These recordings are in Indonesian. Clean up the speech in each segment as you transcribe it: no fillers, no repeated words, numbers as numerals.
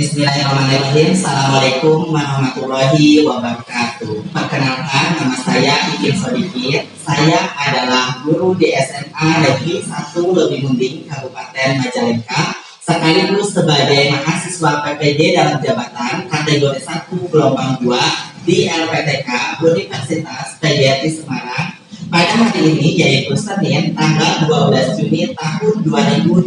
Bismillahirrahmanirrahim. Assalamualaikum warahmatullahi wabarakatuh. Perkenalkan, nama saya Ikin Sodikin. Saya adalah guru di SMA Negeri 1 Lebih Munding, Kabupaten Majalengka, sekaligus sebagai mahasiswa PPD dalam jabatan kategori 1 gelombang 2 di LPTK Universitas PGRI Semarang. Pada hari ini, yaitu Senin tanggal 12 Juni tahun 2023,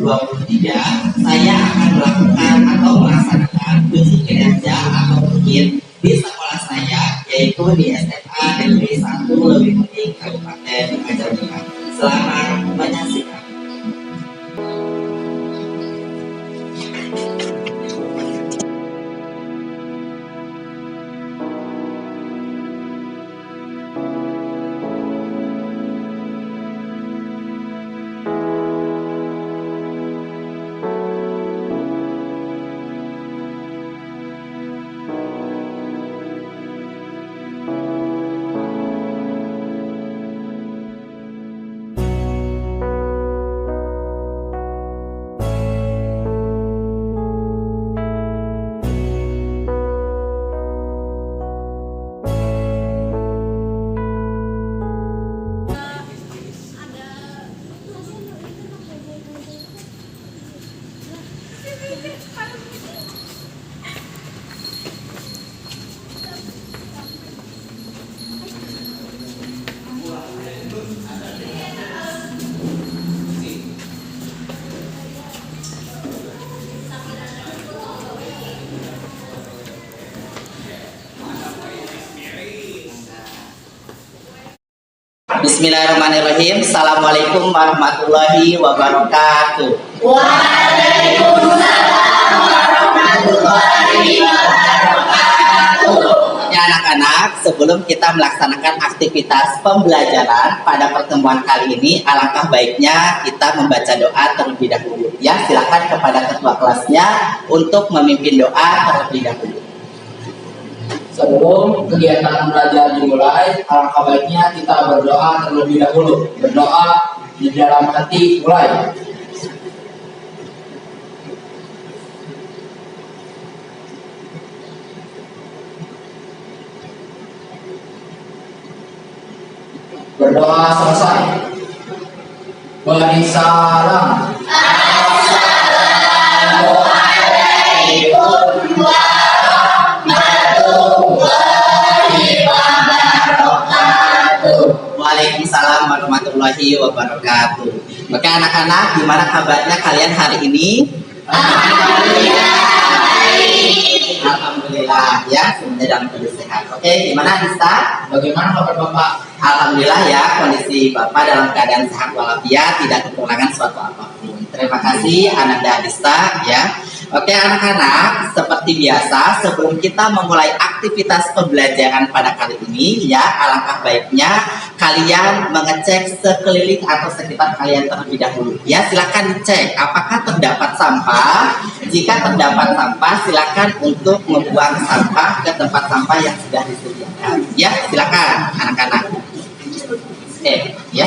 saya akan melakukan atau melaksanakan uji kinerja atau UKIN di sekolah saya, yaitu di SMA Negeri 1 Lebih Munding, Kabupaten Majalengka. Selamat menyaksikan. Bismillahirrahmanirrahim. Assalamualaikum warahmatullahi wabarakatuh. Waalaikumsalam warahmatullahi wabarakatuh. Ya anak-anak, sebelum kita melaksanakan aktivitas pembelajaran pada pertemuan kali ini, alangkah baiknya kita membaca doa terlebih dahulu. Ya, silakan kepada ketua kelasnya untuk memimpin doa terlebih dahulu. Sebelum kegiatan belajar dimulai, alangkah baiknya kita berdoa terlebih dahulu. Berdoa di dalam hati mulai. Berdoa selesai. Beri salam. Assalamualaikum warahmatullahi wabarakatuh. Waalaikumsalam warahmatullahi wabarakatuh. Maka anak-anak, gimana kabarnya kalian hari ini? Alhamdulillah baik. Alhamdulillah ya, semuanya dalam kondisi sehat. Oke, gimana Dista? Bagaimana kabar Bapak? Alhamdulillah ya, kondisi Bapak dalam keadaan sehat walafiat, tidak kekurangan suatu apapun. Terima kasih Ananda Dista ya. Oke anak-anak, seperti biasa sebelum kita memulai aktivitas pembelajaran pada kali ini ya, alangkah baiknya kalian mengecek sekeliling atau sekitar kalian terlebih dahulu. Ya, silakan dicek apakah terdapat sampah. Jika terdapat sampah, silakan untuk membuang sampah ke tempat sampah yang sudah disediakan. Ya, silakan anak-anak. Ya.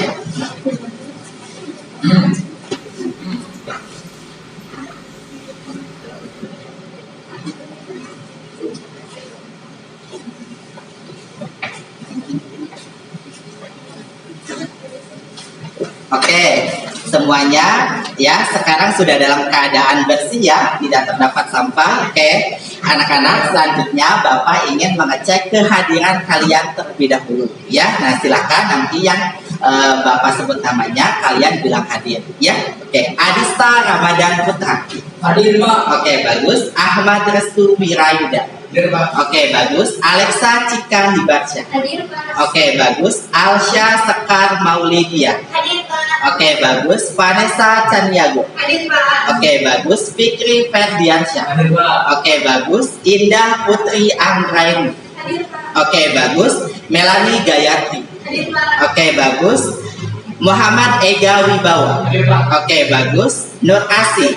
Oke, semuanya ya sekarang sudah dalam keadaan bersih ya, tidak terdapat sampah. Oke, anak-anak, selanjutnya Bapak ingin mengecek kehadiran kalian terlebih dahulu ya. Nah, silakan nanti yang Bapak sebut namanya kalian bilang hadir ya. Oke, Adista Ramadan Putra. Hadir Pak. Oke, bagus. Ahmad Restu Wirayuda. Hadir Pak. Oke, bagus. Alexa Cika Hibarsya. Hadir Pak. Oke, bagus. Alsya Sekar Maulidia. Hadir Pak. Oke, bagus. Vanessa Caniago. Hadir Pak. Oke, bagus. Fikri Ferdiansyah. Hadir Pak. Oke, bagus. Indah Putri Anggraini. Hadir Pak. Oke, bagus. Melanie Gayatri. Hadir Pak. Oke, bagus. Muhammad Ega Wibawa. Hadir Pak. Oke, bagus. Nur Asih.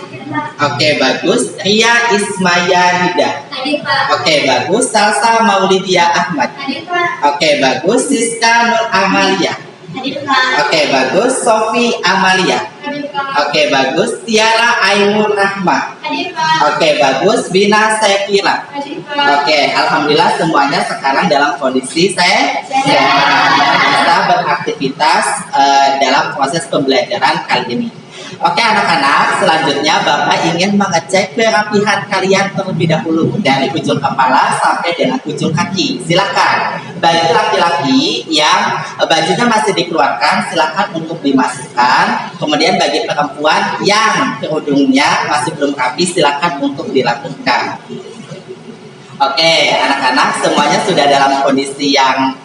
Oke, bagus. Ria Ismaya Rida. Hadir Pak. Oke, bagus. Salsa Maulidia Ahmad. Hadir Pak. Oke, bagus. Siska Nur Amalia. Hadir Pak. Oke, bagus. Sofi Amalia. Hadir Pak. Oke, bagus. Tiara Ainur Rahma. Hadir Pak. Oke, bagus. Bina Sepira. Hadir Pak. Oke, alhamdulillah semuanya sekarang dalam kondisi sehat, bisa beraktivitas dalam proses pembelajaran kali ini. Oke anak-anak, selanjutnya Bapak ingin mengecek kerapihan kalian terlebih dahulu dari ujung kepala sampai dengan ujung kaki. Silakan. Bagi laki-laki yang bajunya masih dikeluarkan, silakan untuk dimasukkan. Kemudian bagi perempuan yang kerudungnya masih belum rapi, silakan untuk dilakukan. Oke, anak-anak semuanya sudah dalam kondisi yang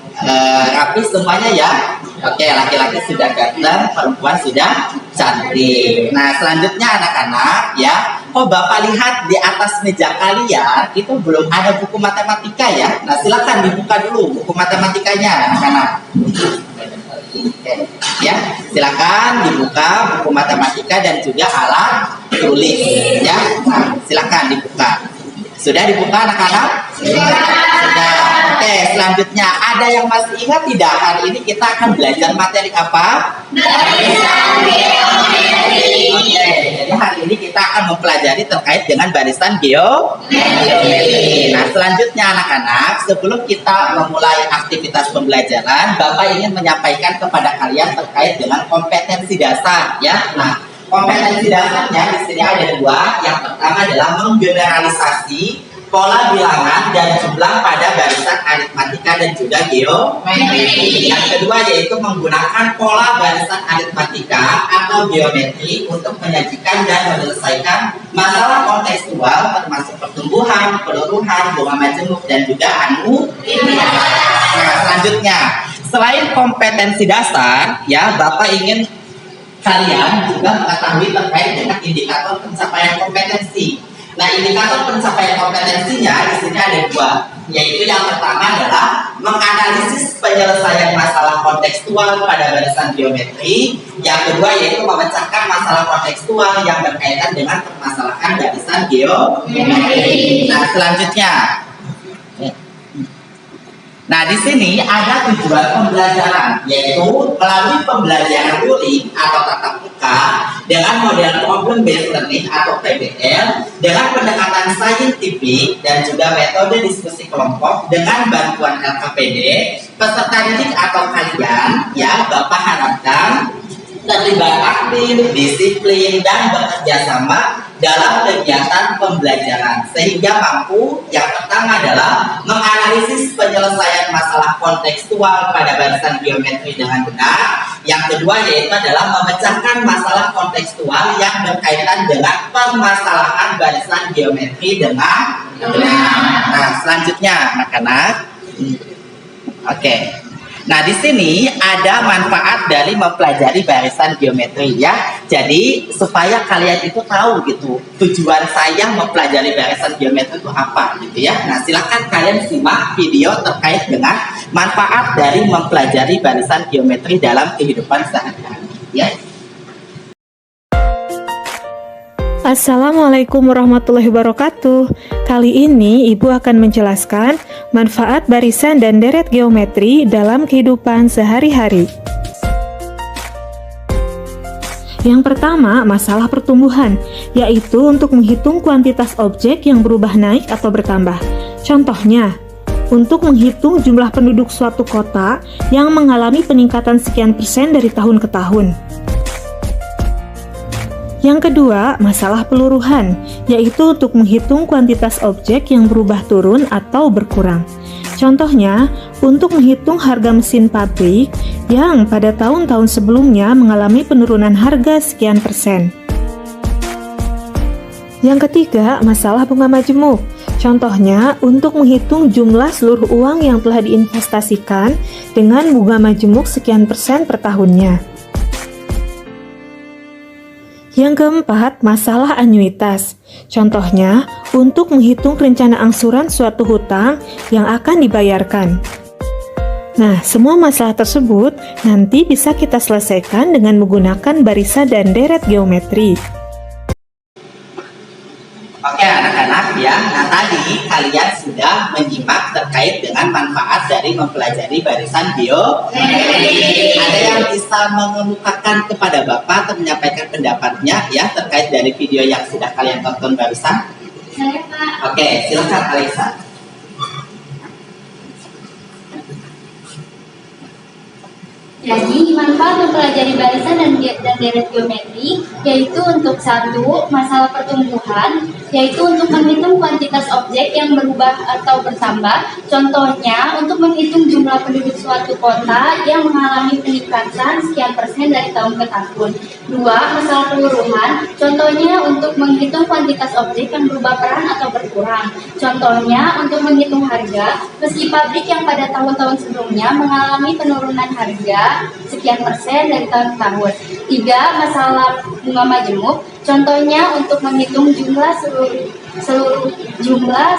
rapi semuanya ya. Oke, laki-laki sudah ganteng, perempuan sudah cantik. Nah, selanjutnya anak-anak ya. Oh, Bapak lihat di atas meja kalian itu belum ada buku matematika ya. Nah, silakan dibuka dulu buku matematikanya anak-anak. Oke, ya, silakan dibuka buku matematika dan juga alat tulis ya. Nah, silakan dibuka. Sudah dibuka anak-anak? Sudah. Oke, selanjutnya ada yang masih ingat tidak hari ini kita akan belajar materi apa? Barisan geometri. Oke, jadi hari ini kita akan mempelajari terkait dengan barisan geometri. Nah, selanjutnya anak-anak, sebelum kita memulai aktivitas pembelajaran, Bapak ingin menyampaikan kepada kalian terkait dengan kompetensi dasar ya. Nah, kompetensi dasarnya di sini ada dua. Yang pertama adalah menggeneralisasi pola bilangan dan jumlah pada barisan aritmatika dan juga geometri. Yang kedua yaitu menggunakan pola barisan aritmatika atau geometri untuk menyajikan dan menyelesaikan masalah kontekstual termasuk pertumbuhan, peluruhan, bunga majemuk dan juga Nah, selanjutnya, selain kompetensi dasar, ya Bapak ingin kalian juga mengetahui terkait dengan indikator pencapaian kompetensi. Nah, indikator pencapaian kompetensinya di sini ada dua, yaitu yang pertama adalah menganalisis penyelesaian masalah kontekstual pada barisan geometri. Yang kedua yaitu memecahkan masalah kontekstual yang berkaitan dengan permasalahan barisan geometri. Nah, selanjutnya. Nah, di sini ada tujuan pembelajaran, yaitu melalui pembelajaran luring atau tatap muka dengan model problem based learning atau PBL dengan pendekatan saintifik dan juga metode diskusi kelompok dengan bantuan LKPD, peserta didik atau kalian ya Bapak harapkan terlibat aktif, disiplin dan bekerja sama dalam kegiatan pembelajaran sehingga mampu yang pertama adalah menganalisis penyelesaian masalah kontekstual pada barisan geometri dengan benar. Yang kedua yaitu adalah memecahkan masalah kontekstual yang berkaitan dengan permasalahan barisan geometri dengan benar. Nah, selanjutnya anak-anak. Oke. Nah, di sini ada manfaat dari mempelajari barisan geometri ya. Jadi, supaya kalian itu tahu gitu, tujuan saya mempelajari barisan geometri itu apa gitu ya. Nah, silakan kalian simak video terkait dengan manfaat dari mempelajari barisan geometri dalam kehidupan sehari-hari ya. Assalamualaikum warahmatullahi wabarakatuh. Kali ini Ibu akan menjelaskan manfaat barisan dan deret geometri dalam kehidupan sehari-hari. Yang pertama, masalah pertumbuhan, yaitu untuk menghitung kuantitas objek yang berubah naik atau bertambah. Contohnya, untuk menghitung jumlah penduduk suatu kota yang mengalami peningkatan sekian persen dari tahun ke tahun. Yang kedua, masalah peluruhan, yaitu untuk menghitung kuantitas objek yang berubah turun atau berkurang. Contohnya, untuk menghitung harga mesin pabrik yang pada tahun-tahun sebelumnya mengalami penurunan harga sekian persen. Yang ketiga, masalah bunga majemuk. Contohnya, untuk menghitung jumlah seluruh uang yang telah diinvestasikan dengan bunga majemuk sekian persen per tahunnya. Yang keempat, masalah anuitas. Contohnya, untuk menghitung rencana angsuran suatu hutang yang akan dibayarkan. Nah, semua masalah tersebut nanti bisa kita selesaikan dengan menggunakan barisan dan deret geometri. Oke anak-anak ya, nah tadi kalian sudah menyimak terkait dengan manfaat dari dari mempelajari barisan geometri. Ada yang bisa mengemukakan kepada Bapak atau menyampaikan pendapatnya ya terkait dari video yang sudah kalian tonton barusan? Saya, Pak. Oke, silakan Alexa. Jadi, manfaat mempelajari barisan dan deret geometri yaitu untuk satu, masalah pertumbuhan, yaitu untuk menghitung kuantitas objek yang berubah atau bertambah. Contohnya, untuk menghitung jumlah penduduk suatu kota yang mengalami peningkatan sekian persen dari tahun ke tahun. Dua, masalah peluruhan, contohnya untuk menghitung kuantitas objek yang berubah peran atau berkurang. Contohnya, untuk menghitung harga, meski pabrik yang pada tahun-tahun sebelumnya mengalami penurunan harga sekian persen dari tahun ke tahun. Tiga, masalah bunga majemuk, contohnya untuk menghitung jumlah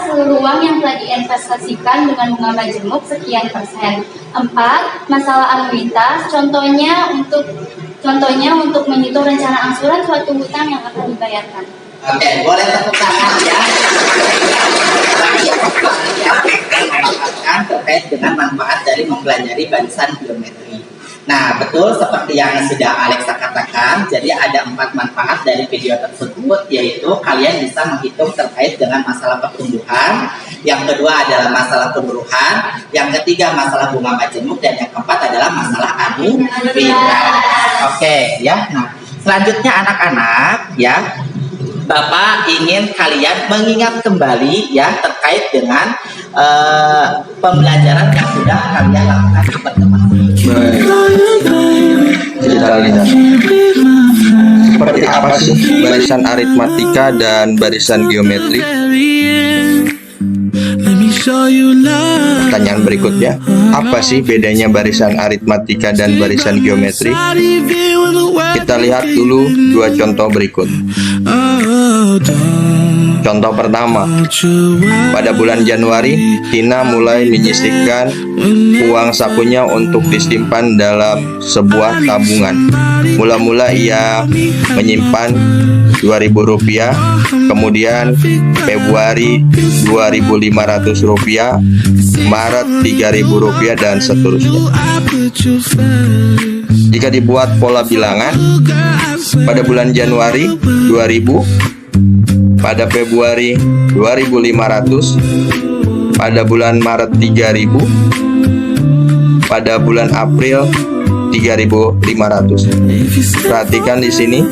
seluruh uang yang telah diinvestasikan dengan bunga majemuk sekian persen. Empat, masalah anuitas, contohnya untuk menghitung rencana angsuran suatu hutang yang akan dibayarkan. Oke, boleh tepuk tangan ya. Mengatakan terkait dengan manfaat dari mempelajari barisan geometri. Nah, betul seperti yang sudah Alexa katakan, jadi ada 4 manfaat dari video tersebut, yaitu kalian bisa menghitung terkait dengan masalah pertumbuhan, yang kedua adalah masalah peluruhan, yang ketiga masalah bunga majemuk, dan yang keempat adalah masalah anuitas. Oke, ya. Nah, selanjutnya anak-anak, ya, Bapak ingin kalian mengingat kembali ya terkait dengan pembelajaran yang sudah kalian lakukan di pertemuan. Kita lihat seperti apa sih barisan aritmatika dan barisan geometri. Pertanyaan berikutnya, apa sih bedanya barisan aritmatika dan barisan geometri? Kita lihat dulu 2 contoh berikut. Contoh pertama, pada bulan Januari, Tina mulai menyisihkan uang sakunya untuk disimpan dalam sebuah tabungan. Mula-mula ia menyimpan Rp2.000, kemudian Februari Rp2.500, Maret Rp3.000, dan seterusnya. Jika dibuat pola bilangan, pada bulan Januari 2.000, pada Februari 2.500, pada bulan Maret 3.000, pada bulan April 3.500. Perhatikan di sini.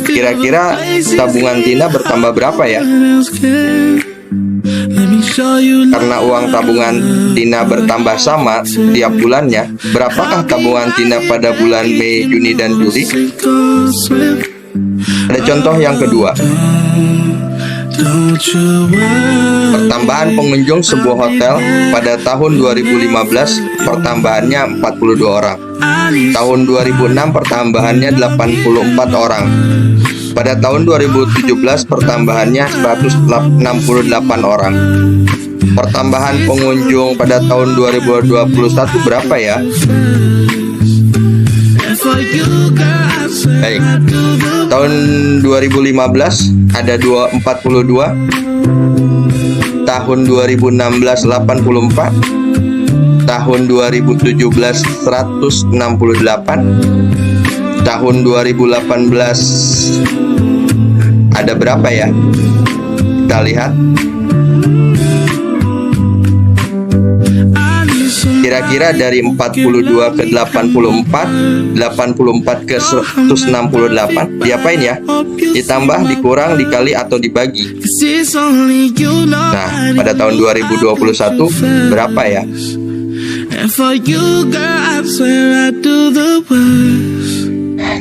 Kira-kira tabungan Tina bertambah berapa ya? Karena uang tabungan Tina bertambah sama tiap bulannya, berapakah tabungan Tina pada bulan Mei, Juni, dan Juli? Ada contoh yang kedua. Pertambahan pengunjung sebuah hotel pada tahun 2015 pertambahannya 42 orang. Tahun 2006 pertambahannya 84 orang. Pada tahun 2017 pertambahannya 168 orang. Pertambahan pengunjung pada tahun 2021 berapa ya? Baik. Tahun 2015 ada 42. Tahun 2016 84. Tahun 2017 168. Tahun 2018 ada berapa ya? Kita lihat. Kira-kira dari 42 ke 84, 84 ke 168, diapain ya? Ditambah, dikurang, dikali, atau dibagi. Nah, pada tahun 2021 berapa ya?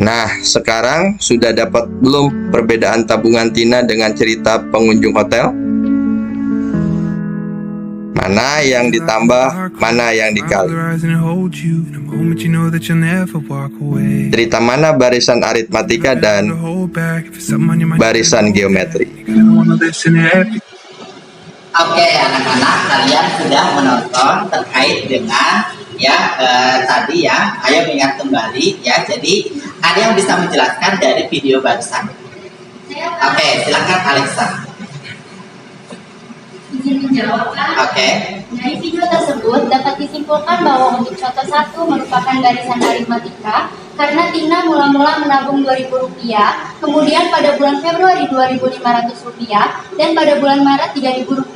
Nah, sekarang sudah dapat belum perbedaan tabungan Tina dengan cerita pengunjung hotel? Mana yang ditambah, mana yang dikali? Cerita mana barisan aritmatika dan barisan geometri? Oke, anak-anak, kalian sudah menonton terkait dengan tadi ya. Ayo ingat kembali ya. Jadi ada yang bisa menjelaskan dari video barusan? Oke, silakan Alexa. Izin menjawab, Pak. Oke. Dari video tersebut dapat disimpulkan bahwa untuk contoh 1 merupakan barisan aritmatika karena Tina mula-mula menabung Rp2.000, kemudian pada bulan Februari Rp2.500 dan pada bulan Maret Rp3.000,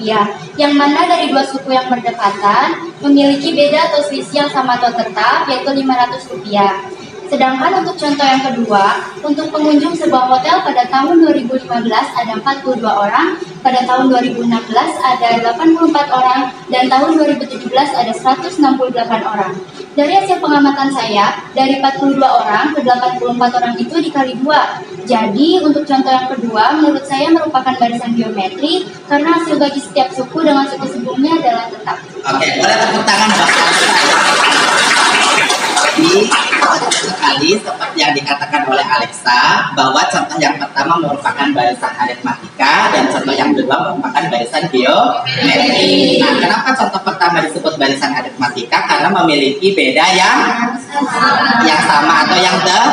yang mana dari dua suku yang berdekatan memiliki beda atau selisih yang sama atau tetap, yaitu Rp500. Sedangkan untuk contoh yang kedua, untuk pengunjung sebuah hotel pada tahun 2015 ada 42 orang, pada tahun 2016 ada 84 orang, dan tahun 2017 ada 168 orang. Dari hasil pengamatan saya, dari 42 orang ke 84 orang itu dikali 2. Jadi, untuk contoh yang kedua, menurut saya merupakan barisan geometri karena hasil bagi setiap suku dengan suku sebelumnya adalah tetap. Oke, boleh tepuk tangan buat jadi sekali seperti yang dikatakan oleh Alexa bahwa contoh yang pertama merupakan barisan aritmatika dan contoh yang kedua merupakan barisan geometri. Nah, kenapa contoh pertama disebut barisan aritmatika? Karena memiliki beda yang sama atau yang dekat.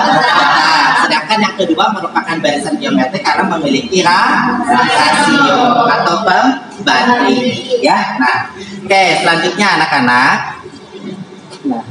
Sedangkan yang kedua merupakan barisan geometri karena memiliki rasio atau pembanding. Ya, nah, oke, selanjutnya anak-anak. Nah,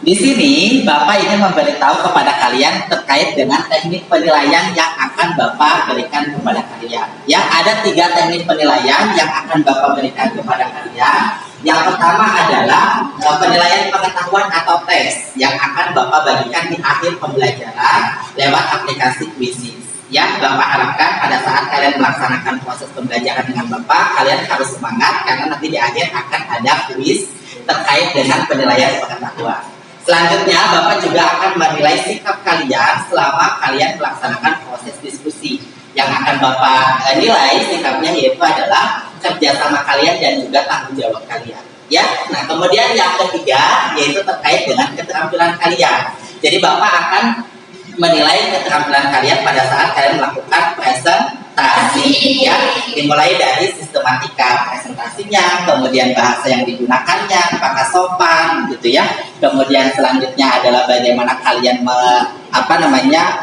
di sini Bapak ingin memberitahu kepada kalian terkait dengan teknik penilaian yang akan Bapak berikan kepada kalian. Ya, ada 3 teknik penilaian yang akan Bapak berikan kepada kalian. Yang pertama adalah penilaian pengetahuan atau tes yang akan Bapak bagikan di akhir pembelajaran lewat aplikasi Quizzes. Ya, Bapak harapkan pada saat kalian melaksanakan proses pembelajaran dengan Bapak, kalian harus semangat karena nanti di akhir akan ada quiz terkait dengan penilaian pengetahuan. Selanjutnya, Bapak juga akan menilai sikap kalian selama kalian melaksanakan proses diskusi. Yang akan Bapak nilai sikapnya yaitu adalah kerjasama kalian dan juga tanggung jawab kalian. Ya, nah kemudian yang ketiga yaitu terkait dengan keterampilan kalian. Jadi Bapak akan menilai keterampilan kalian pada saat kalian melakukan presentasi, ya, dimulai dari sistematika presentasinya, kemudian bahasa yang digunakannya, apakah sopan, gitu ya. Kemudian selanjutnya adalah bagaimana kalian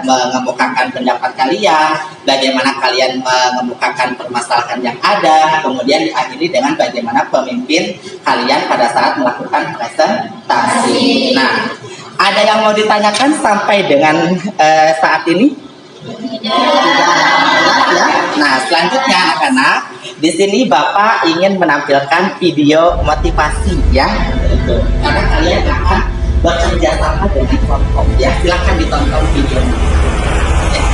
mengemukakan pendapat kalian, bagaimana kalian mengemukakan permasalahan yang ada, kemudian diakhiri dengan bagaimana pemimpin kalian pada saat melakukan presentasi. Nah, ada yang mau ditanyakan sampai dengan saat ini? Ya. Nah, selanjutnya anak-anak, di sini Bapak ingin menampilkan video motivasi, ya. Karena kalian akan bekerja sama dengan kelompok, ya. Silakan ditonton videonya. Ya.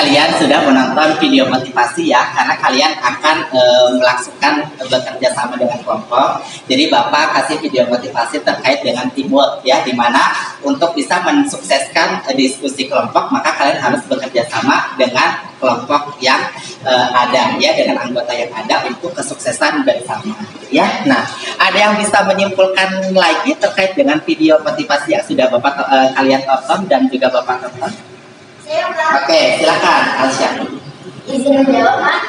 kalian sudah menonton video motivasi ya, karena kalian akan melangsungkan bekerja sama dengan kelompok. Jadi Bapak kasih video motivasi terkait dengan teamwork ya, dimana untuk bisa mensukseskan diskusi kelompok maka kalian harus bekerja sama dengan kelompok yang ada ya, dengan anggota yang ada untuk kesuksesan bersama ya. Nah, ada yang bisa menyimpulkan lagi terkait dengan video motivasi yang sudah Bapak kalian tonton dan juga Bapak tonton? Oke, silakan Alsya. Izin menjawab, Pak.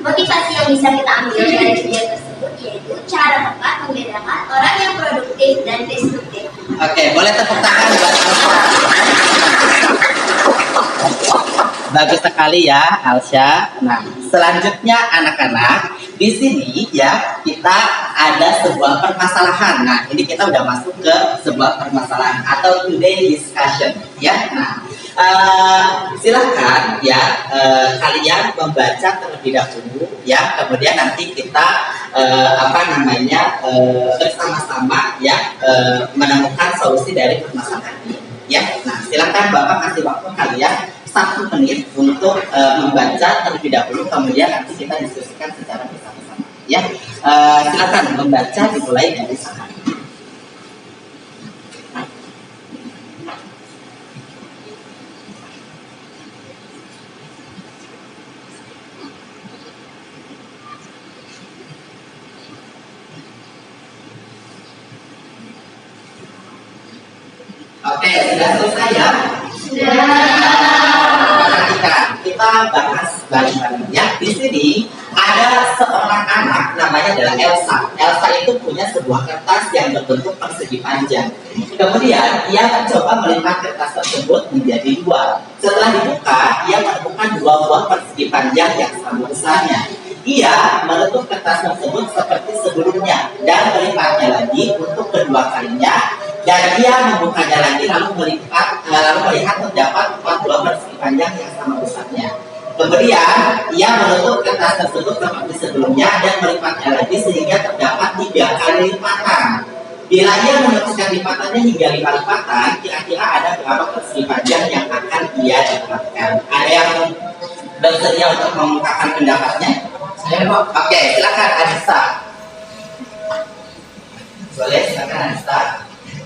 Motivasi yang bisa kita ambil dari video tersebut yaitu cara tepat membedakan orang yang produktif dan destruktif. Oke, boleh tepuk tangan buat Alsya. Bagus sekali ya Alsya. Nah, selanjutnya anak-anak, di sini ya kita ada sebuah permasalahan. Nah, ini kita udah masuk ke sebuah permasalahan atau today discussion ya. Nah, silahkan ya kalian membaca terlebih dahulu ya, kemudian nanti kita bersama-sama ya menemukan solusi dari permasalahan ini ya. Nah, silahkan Bapak kasih waktu kalian 1 menit untuk membaca terlebih dahulu, kemudian nanti kita diskusikan secara bersama-sama ya. Silahkan membaca, dimulai dari sana. Oke, sudah selesai ya? Sudah. Perhatikan, kita bahas bareng-bareng ya. Di sini ada seorang anak namanya adalah Elsa. Elsa itu punya sebuah kertas yang berbentuk persegi panjang. Kemudian ia mencoba melipat kertas tersebut menjadi 2. Setelah dibuka, ia menemukan 2 buah persegi panjang yang sama besarnya. Ia menutup kertas tersebut seperti sebelumnya dan melipatnya lagi untuk kedua kalinya, dan ia membukanya lagi lalu melihat terdapat 4 buah persegi panjang yang sama besarnya. Kemudian ia menutup kertas tersebut seperti sebelumnya dan melipatnya lagi sehingga terdapat 3 kali lipatan. Bila ia meneruskan lipatannya hingga 5 lipatan, kira-kira ada berapa persegi panjang yang akan ia dapatkan? Ada yang bersedia untuk mengungkapkan pendapatnya? Saya Pak. Oke, silakan Anissa. Boleh, silakan Anissa.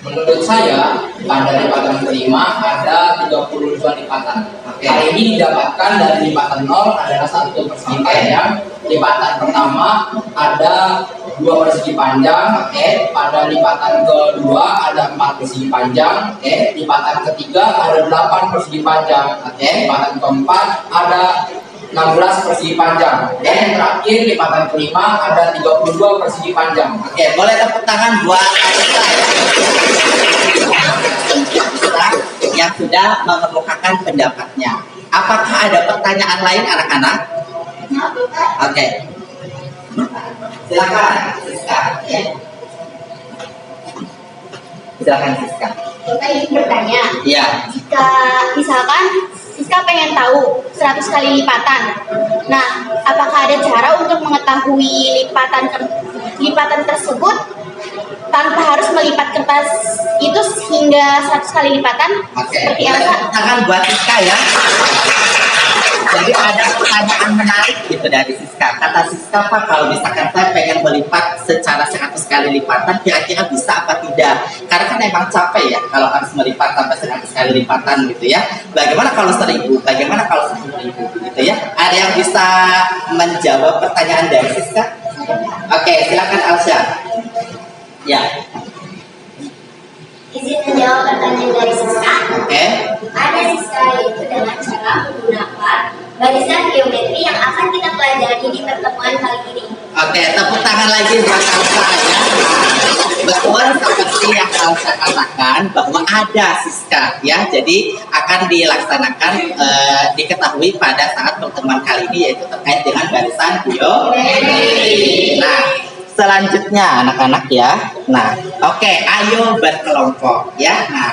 Menurut saya, pada lipatan kelima ada 32 lipatan. Oke. Hal ini didapatkan dari lipatan 0 adalah 1 persegi panjang. Lipatan pertama ada 2 persegi panjang. Oke. Pada lipatan kedua ada 4 persegi panjang. Oke. Lipatan ketiga ada 8 persegi panjang. Oke. Lipatan keempat ada 16 persegi panjang. Dan yang terakhir lipatan kelima ada 32 persegi panjang. Oke, boleh tepuk tangan buat Anissa yang sudah mengemukakan pendapatnya. Apakah ada pertanyaan lain anak-anak? Oke. Silakan Siska ya. Silakan Siska. Kita ingin bertanya, Iya. jika misalkan Siska pengen tahu 100 kali lipatan. Nah, apakah ada cara untuk mengetahui lipatan tersebut tanpa harus melipat kertas itu hingga 100 kali lipatan? Oke. Seperti Boleh Elsa. tepuk tangan buat Siska ya. Jadi ada pertanyaan menarik gitu dari Siska. Kata Siska, Pak, kalau misalkan saya pengen melipat secara 100 kali lipatan, kira-kira bisa apa tidak? Karena kan emang capek ya kalau harus melipat sampai 100 kali lipatan gitu ya. Bagaimana kalau 1000? Bagaimana kalau 10.000 gitu ya? Ada yang bisa menjawab pertanyaan dari Siska? Oke, silakan Alsya. Ya. Izin menjawab pertanyaan dari Siska. Oke. Ada Siska yaitu dengan cara menggunakan barisan geometri yang akan kita pelajari di pertemuan kali ini. Oke, tepuk tangan lagi buat Alsa ya. Betul seperti yang Alsa katakan bahwa ada Siska ya. Jadi akan dilaksanakan diketahui pada saat pertemuan kali ini, yaitu terkait dengan barisan geometri. Nah, selanjutnya anak-anak ya. Nah, oke, ayo berkelompok ya. Nah,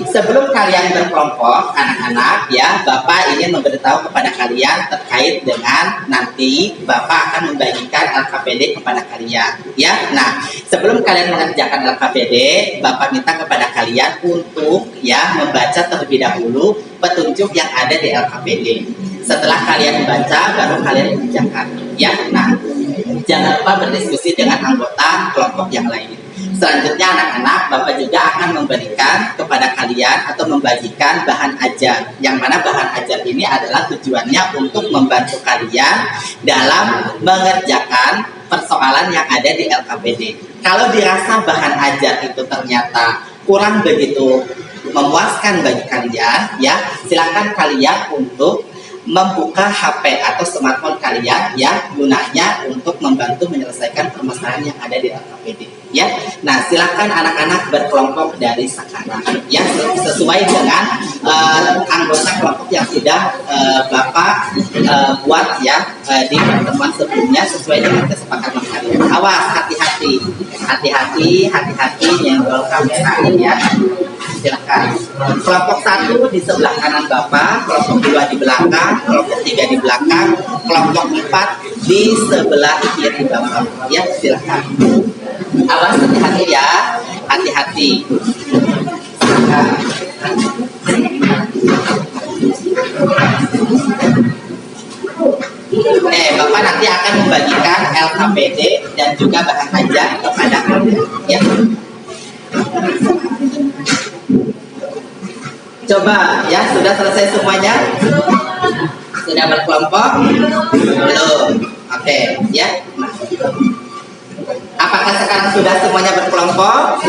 Sebelum kalian berkelompok, anak-anak, ya, Bapak ingin memberitahu kepada kalian terkait dengan nanti Bapak akan membagikan LKPD kepada kalian, ya. Nah, sebelum kalian mengerjakan LKPD, Bapak minta kepada kalian untuk ya membaca terlebih dahulu petunjuk yang ada di LKPD. Setelah kalian membaca, baru kalian mengerjakan, ya. Nah, jangan lupa berdiskusi dengan anggota kelompok yang lain. Selanjutnya anak-anak, Bapak juga akan memberikan kepada kalian atau membagikan bahan ajar. Yang mana bahan ajar ini adalah tujuannya untuk membantu kalian dalam mengerjakan persoalan yang ada di LKPD. Kalau dirasa bahan ajar itu ternyata kurang begitu memuaskan bagi kalian, ya, silakan kalian untuk membuka HP atau smartphone kalian ya, gunanya untuk membantu menyelesaikan permasalahan yang ada di LKPD, ya. Nah, silakan anak-anak berkelompok dari sekarang, ya, sesuai dengan anggota kelompok yang sudah Bapak buat ya di pertemuan sebelumnya sesuai dengan kesepakatan kalian. Awas, hati-hati, nyenggol kamera ya. Silakan. Kelompok 1 di sebelah kanan Bapak, kelompok 2 di belakang, kelompok 3 di belakang, kelompok 4 di sebelah kiri Bapak. Ya, silakan. Awas, hati-hati ya, hati-hati. Bapak nanti akan membagikan LKPD dan juga bahan ajar kepada kalian. Ya. Coba ya, sudah selesai semuanya? Sudah berkelompok? Belum. Oke, ya. Apakah sekarang sudah semuanya berkelompok?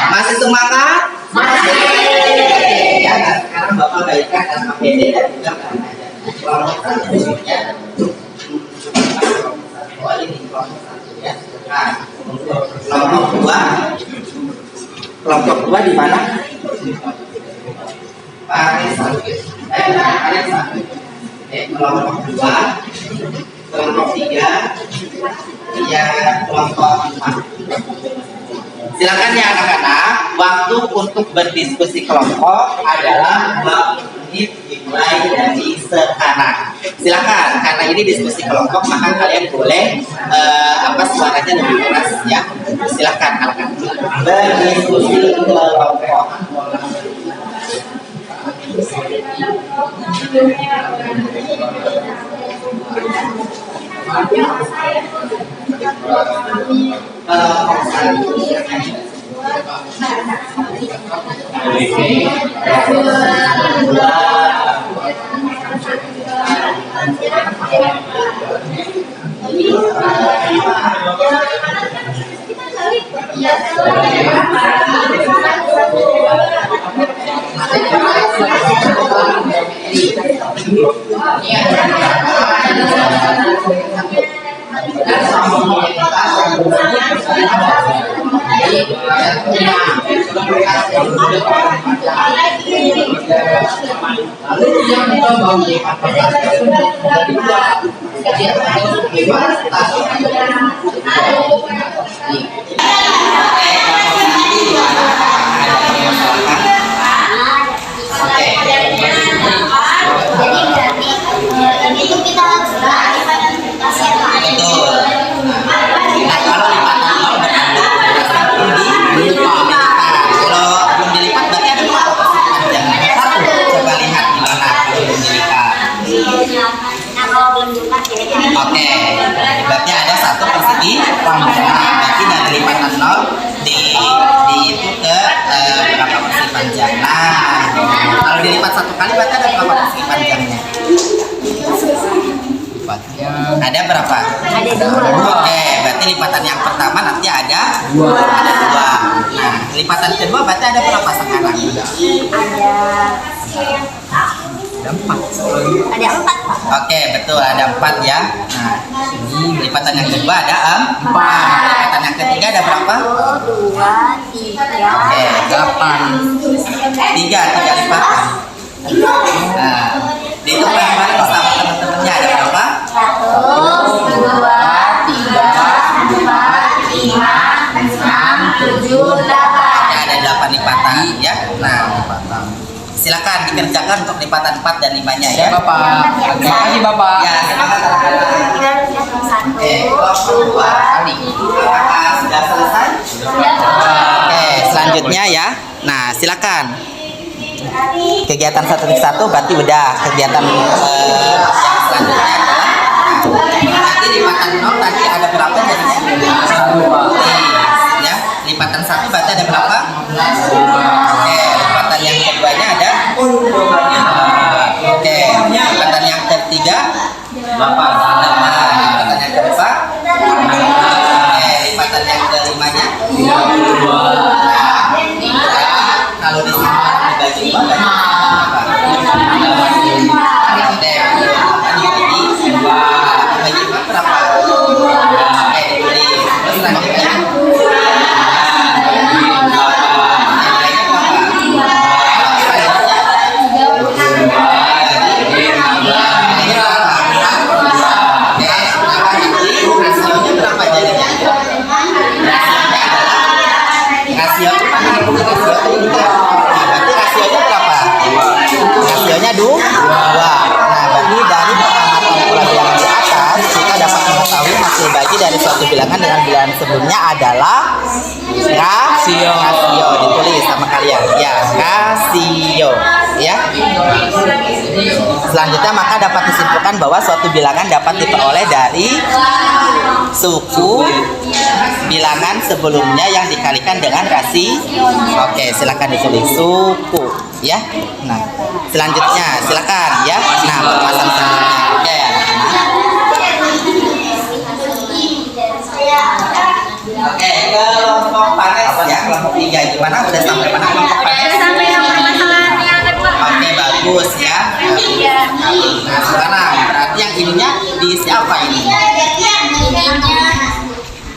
Masih semangat? Masih. Ya, nah, sekarang Bapak bagikan LKPD dan juga bahan ajar. Kelompok 1 ya. Oh, ini kelompok 1 ya. Nah, kelompok 2. Kelompok 2 di mana? Kelompok 2, kelompok 3, ya, kelompok 4. Silakan ya anak-anak, waktu untuk berdiskusi kelompok adalah 2 menit dimulai dari sekarang. Silakan, karena ini diskusi kelompok maka kalian boleh suaranya lebih keras ya. Silakan anak-anak berdiskusi kelompok. Oke, berarti ada 1 persegi panjang. Berarti dari lipatan 0 di itu ke berapa persegi panjang. Nah, kalau dilipat 1 kali berarti ada berapa persegi panjangnya? Ada berapa? Ada 2. Oke, berarti lipatan yang pertama nanti ada 2. Ada 2. Nah, lipatan kedua berarti ada berapa sekarang? Ada 4. Ada 4. Oke, betul, ada 4 ya. Nah, ini lipatan yang kedua ada 4. Lipatan yang ketiga ada berapa? 2, 3. Oke, 8. 3 lipatan. Nah, dihitung bareng-bareng bersama teman-temannya ada berapa? 1, 2, 3, 4, 5, 6, 7, 8. Ada 8 kerjakan untuk lipatan 4 dan 5-nya Ya ya. Bapak. Terima kasih Bapak. Ya, silakan. Oke, waktu 2 kali. Apakah sudah selesai? Oke, selanjutnya ya. Nah, silakan. Kegiatan 1 berarti udah. Kegiatan yang selanjutnya adalah nanti lipatan 0 tadi ada berapa jadinya? 1 Pak. Ya, lipatan 1 berarti ada berapa? Oke, lipatan yang keduanya ada? Oke, lipatan yang ketiga? 8. Lipatan yang keempat? Oke, lipatan yang kelimanya? 32. Nah, kalau di sini dibagi dua berapa? Oke, dibagi dua berapa? Oke, ditulis. Terus selanjutnya? Rasionya berapa? Rasionya 2. Nah, berarti dari pengamatan pola bilangan di atas kita dapat mengetahui hasil bagi dari suatu bilangan dengan bilangan sebelumnya adalah rasio. Ditulis sama kalian. Ya, rasio. Ya. Selanjutnya maka dapat disimpulkan bahwa suatu bilangan dapat diperoleh dari suku bilangan sebelumnya yang dikalikan dengan rasio. Oke, silakan ditulis suku ya. Nah, selanjutnya silakan ya. Nah, permasalahan selanjutnya. Oke. Oke, kelompok panes ya, kelompok 3 gimana? Udah sampai mana kelompok panes? Sampai yang permasalahan yang kedua. Oke, bagus ya. Nah, sekarang berarti yang ininya diisi apa ini?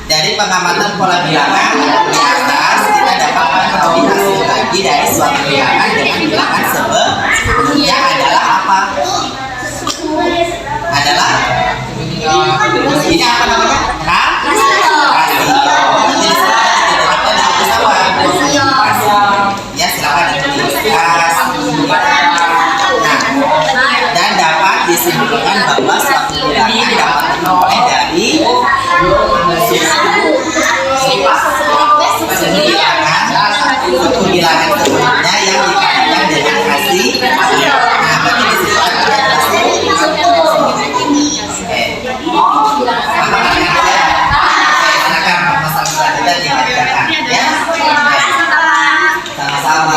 Dari pengamatan pola bilangan di atas kita dapat mengetahui hasil bagi dari suatu bilangan dengan bilangan sebelumnya adalah apa? Adalah ini apa namanya? Rasio. Ya, silakan ditulis. Nah, dan dapat disimpulkan bahwa suatu bilangan dapat diperoleh dari bilangan sebelumnya yang dikalikan dengan hasil. Nah, berarti disimpulkan dengan hasil. Silakan masalah selanjutnya dikerjakan ya. Sama-sama.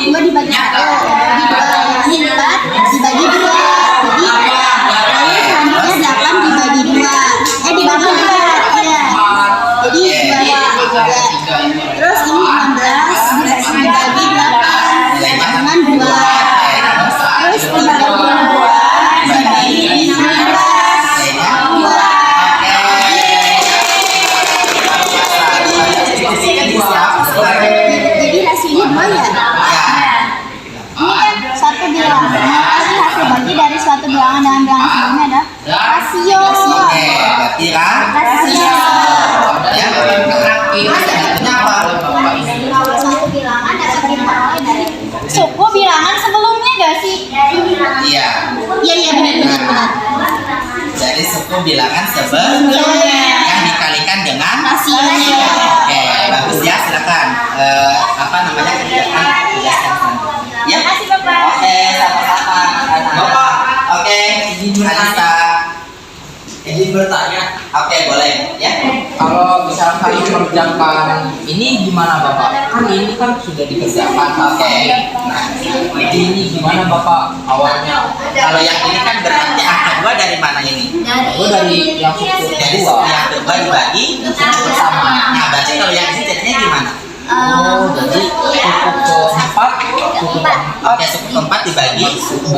Dua dibagi satu, dibagi 4, dibagi 2. Jadi selanjutnya 8 dibagi 2. Dibagi 2. Ya. Jadi dibagi 3. Terus ini 16 dibagi 8 dengan 2. Terus dibagi 2 dibagi 16. Jadi hasilnya 2 ya? Ini satu bilangan, ini hasil bagi dari suatu bilangan dengan bilangan sebelumnya adalah rasio. Oke, berarti Rasio. ya. Selanjutnya apa? Suatu bilangan dapat diperoleh dari suku bilangan sebelumnya gak sih? Iya. Iya benar. Dari suku bilangan sebelumnya yang dikalikan dengan Rasionya. Oke, bagus ya, silakan. Apa namanya kerjakan tugasnya. Ya. Makasih Bapak. Oke, sama-sama. Bapak. Oke, Anissa. Izin bertanya, Oke, boleh ya. kalau misalkan mengerjakan ini gimana Bapak? Kan ini kan sudah dikerjakan. Oke. Nah, ini gimana Bapak awalnya? Kalau yang ini kan berarti angka 2 dari mana ini? Gue dari yang suku Dari kedua. yang kedua dibagi bersama. Nah, berarti kalau yang ini jadinya gimana? Oh, jadi suku keempat, suku Oke, suku keempat dibagi suku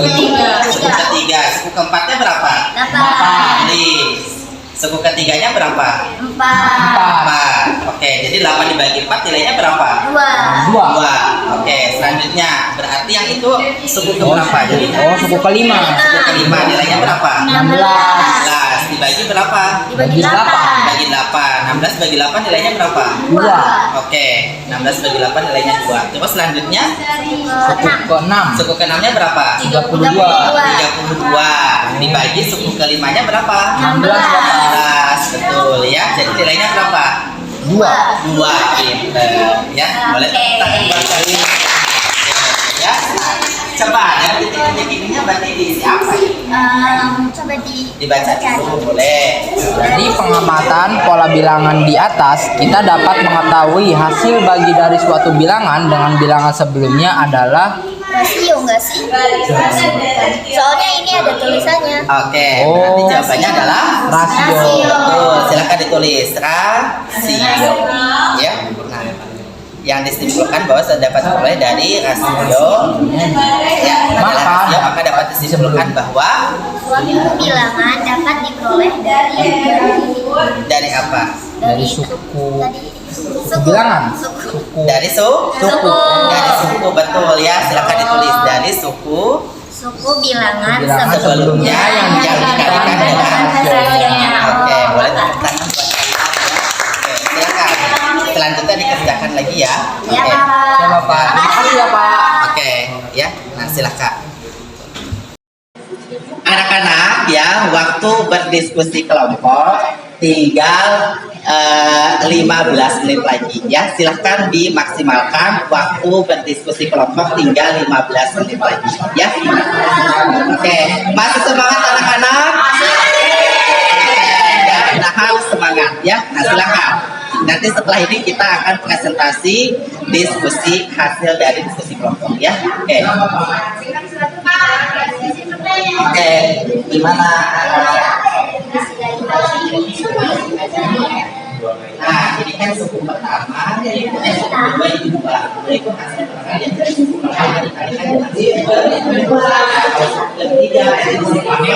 ketiga. Suku keempatnya berapa? 8. Tulis. Suku ketiganya berapa? 4. 4. Oke, jadi 8 dibagi 4 nilainya berapa? 2. 2. Oke, selanjutnya berarti yang itu suku keberapa jadi? Oh, suku kelima. Suku kelima nilainya berapa? 16. 16 dibagi berapa? Dibagi 8. Bagi 8. 16 bagi 8 nilainya berapa? 2. Oke, 16 bagi 8 nilainya 2. Coba selanjutnya, Suku ke-6 suku ke-6-nya berapa? 32. 32. Dibagi suku ke-5-nya berapa? 16. 16. Betul ya. Jadi nilainya berapa? 2. 2. Pinter. Ya, boleh tepuk tangan buat kali. Ya. Coba ya, titik-titik ininya berarti diisi apa ya? Coba Dibaca dulu, boleh. Dari pengamatan pola bilangan di atas, kita dapat mengetahui hasil bagi dari suatu bilangan dengan bilangan sebelumnya adalah rasio nggak sih? Soalnya ini ada tulisannya. Oke, Oh. berarti jawabannya adalah rasio. betul. Silakan ditulis rasio. Ya. Nah, yang disimpulkan bahwa dapat diperoleh dari rasio, ya, adalah rasio, maka dapat disimpulkan bahwa Suatu bilangan dapat diperoleh dari apa? Dari suku suku bilangan. suku Dari dari suku, betul ya. Silakan ditulis dari suku suku bilangan Bilangan sebelumnya yang dikalikan dengan hasilnya. Oke, boleh tepuk tangan buat kalian ya. Oke, silakan. Selanjutnya dikerjakan lagi ya. Ya, Oke. Pak. Coba Pak. Terima kasih ya Pak. Oke, ya. Nah, silakan. Anak-anak ya, waktu berdiskusi kelompok tinggal 15 menit lagi ya. Silahkan dimaksimalkan waktu berdiskusi kelompok tinggal 15 menit lagi ya. Oke, masih semangat anak-anak? Ya, nah, harus semangat ya. Nah, silakan. Nanti setelah ini kita akan presentasi diskusi hasil dari diskusi kelompok ya. Oke. Oke, gimana? Nah, ini kan suku pertama, suku kedua itu 2. Itu hasil perkalian dari suku pertama dikalikan dengan suku kedua. Kalau suku ketiga itu suku apa?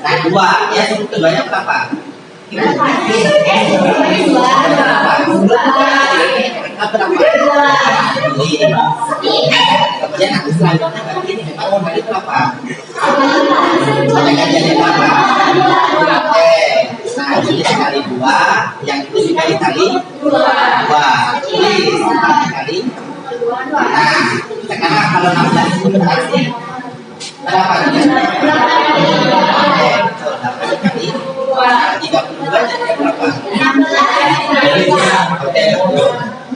Nah, 2 ya, suku keduanya berapa? Kemudian nanti selanjutnya berarti ini memang mau balik berapa? Jangan jadi berapa? Oke, nah ini dikali 2, yang itu juga dikali 2. Ini 4 dikali. Nah, sekarang kalau 16 itu berarti berapa? Oke, betul, 8 dikali 32 jadi berapa? Oke, betul.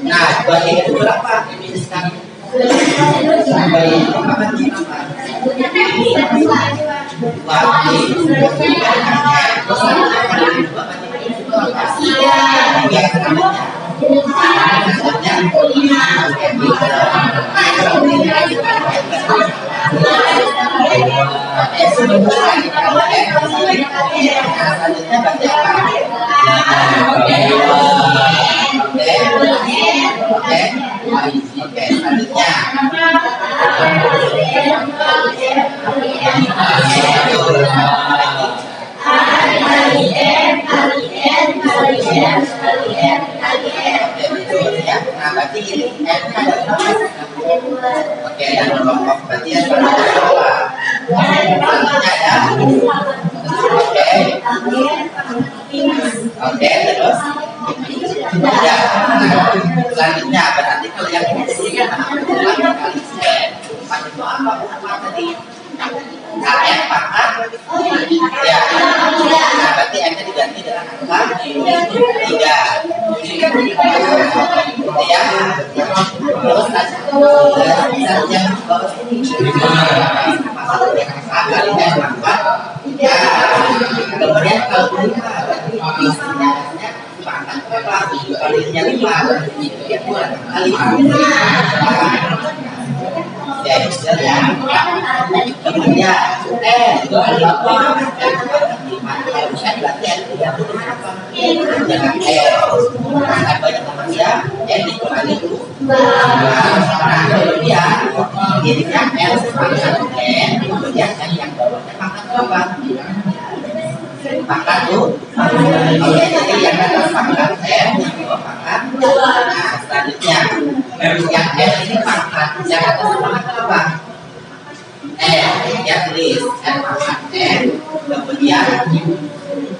Nah, bagi itu berapa? Ini sekarang. Bagi itu apa? Oke, dan kelompok berarti yang berapa? Oke, terus ya, selanjutnya berarti kalau yang ini kali itu apa tadi? KF pangkat ya, nah berarti M-nya diganti dengan angka 3 ya. Terus selanjutnya kali M pangkat ya. Kemudian kalau 5 berarti pangkat berapa? Kalinya 5 kali ya, ya. Kemudian itu kali apa? Jangan banyak manusia dikurangi dulu. Nah, kemudian ini yang L pangkat N, kemudian yang bawahnya pangkat berapa? Pangkat tuh. Oke, jadi yang atas pangkat N, yang bawah pangkat. Nah, selanjutnya yang N ini pangkat, yang atas pangkat ya tulis N pangkat N, kemudian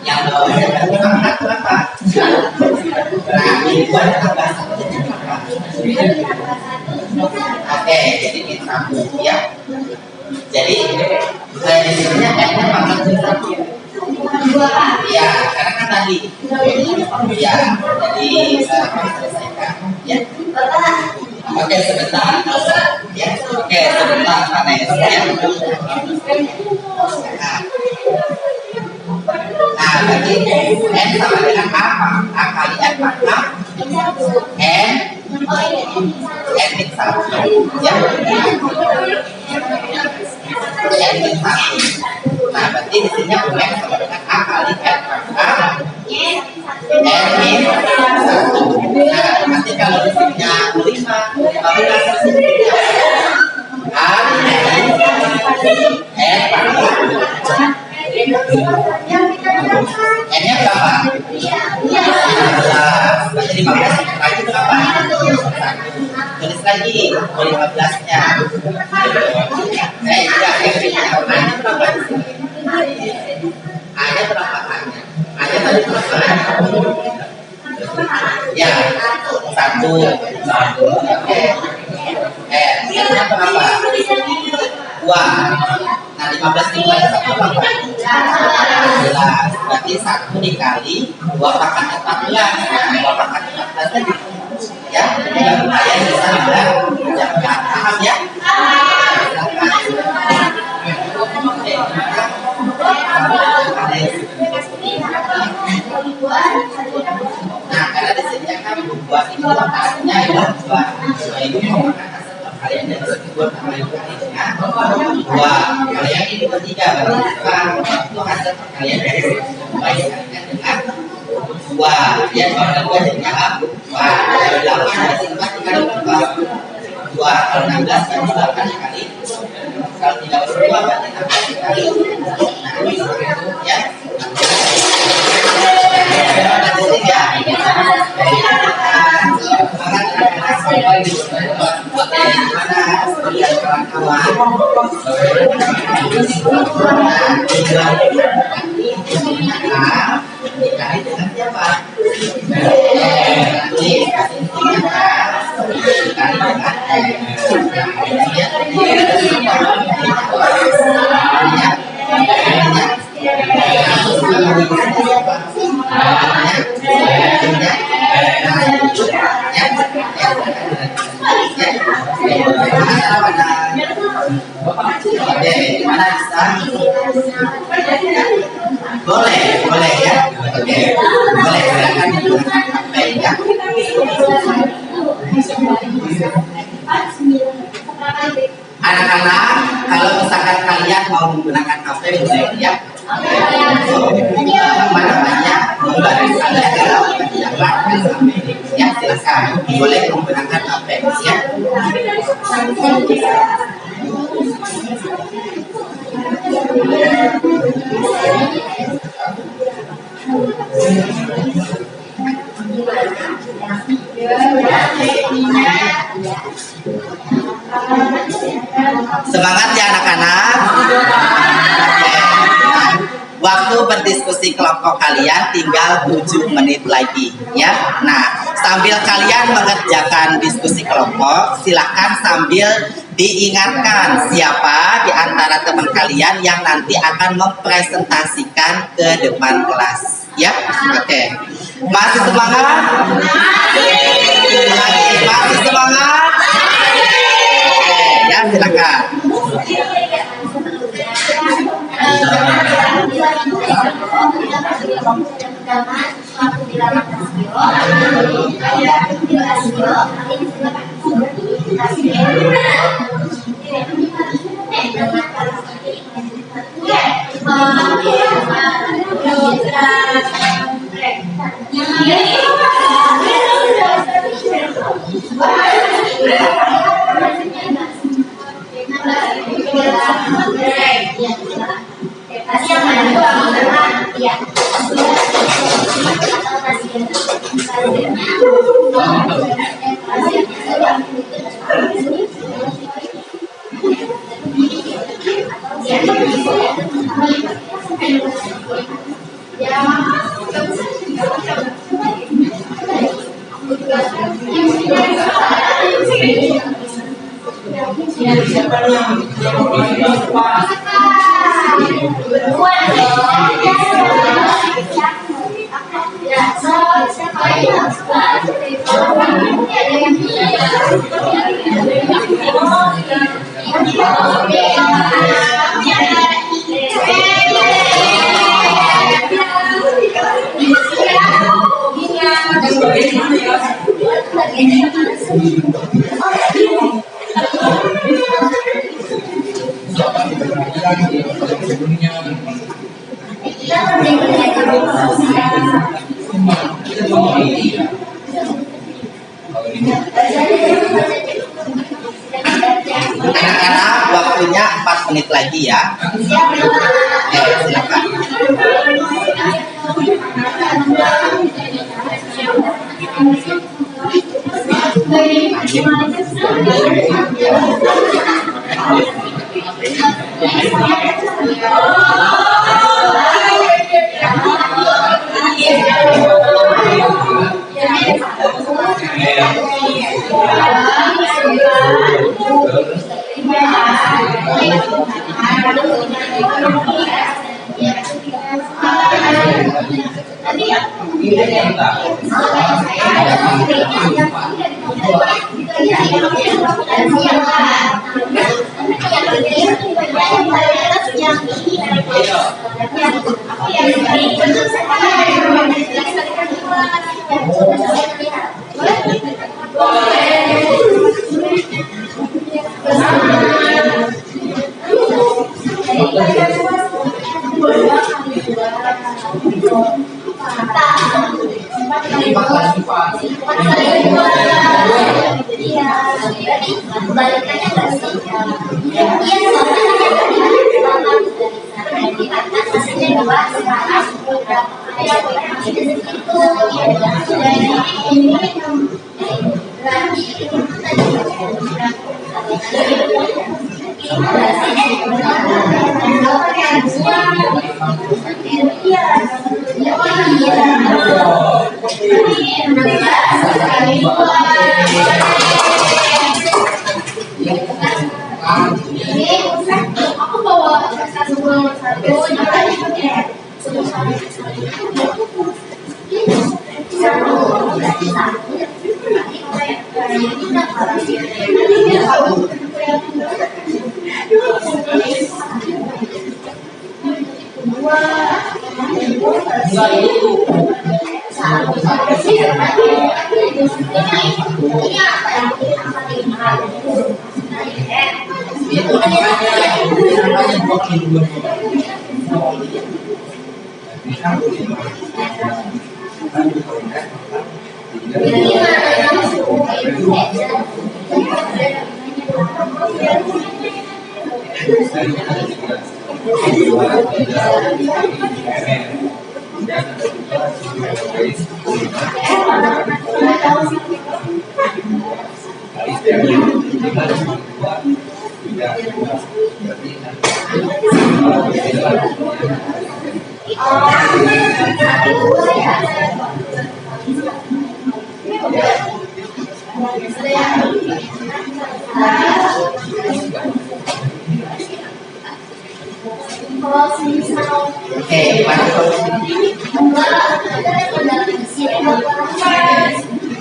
yang bawahnya berarti pangkat berapa? Nah, ini buat tambah satu jadi berapa? Oke, jadi kita sambung ya. Jadi di sini N-nya pangkat berapa? Ya, karena kan tadi ya, jadi selesaikan ya. Oke, sebentar ya. Oke, sebentar Vanes ya. Nah, berarti N sama dengan apa? A kali N pangkat N min 1 ya. N min 1. Nah, berarti di sini N sama dengan A kali N pangkat N min 1. Nah, nanti kalau di sini 5, tapi langsung sini A min N pangkat N-nya berapa? 15. Berarti 15 lagi berapa? Tulis lagi 15-nya. Tidak, A-nya berapa? A-nya berapa? A-nya tadi berapa? Ya, 1. Oke. N-nya berapa? 2. Nah, 15 dikali 1 berapa? 14. Berarti 1 dikali 2 pangkat 14. Nah, 2 pangkat 14 tadi. Ya, lumayan bisa Anda kerjakan. Paham ya? Nah, karena di sini kan buat itu artinya adalah buat itu merupakan hasil kalian dari segi buat kalian ya. Dua, kalian ini bertiga berarti itu hasil kalian dari segi kalian dengan dua. Ya, kalau dua jadinya apa? Dua. Kalau 8 dari 4 dikali berapa? 2. Kalau 16 berarti 8 dikali. Kalau 32 berarti 16 dikali. Nah, ya. Boleh ya. Oke, boleh silakan digunakan HP ya. Anak-anak, kalau misalkan kalian mau menggunakan HP boleh ya. Apa namanya? Membantu kalian dalam menjalankan HP ya, silakan boleh menggunakan HP ya. Semangat ya anak-anak. Waktu berdiskusi kelompok kalian tinggal 7 menit lagi ya. Nah, sambil kalian mengerjakan diskusi kelompok, silakan sambil diingatkan siapa di antara teman kalian yang nanti akan mempresentasikan ke depan kelas ya. Oke. Masih semangat? Masih semangat? Oke, ya silakan. Anak-anak, waktunya 4 menit lagi ya. Silakan.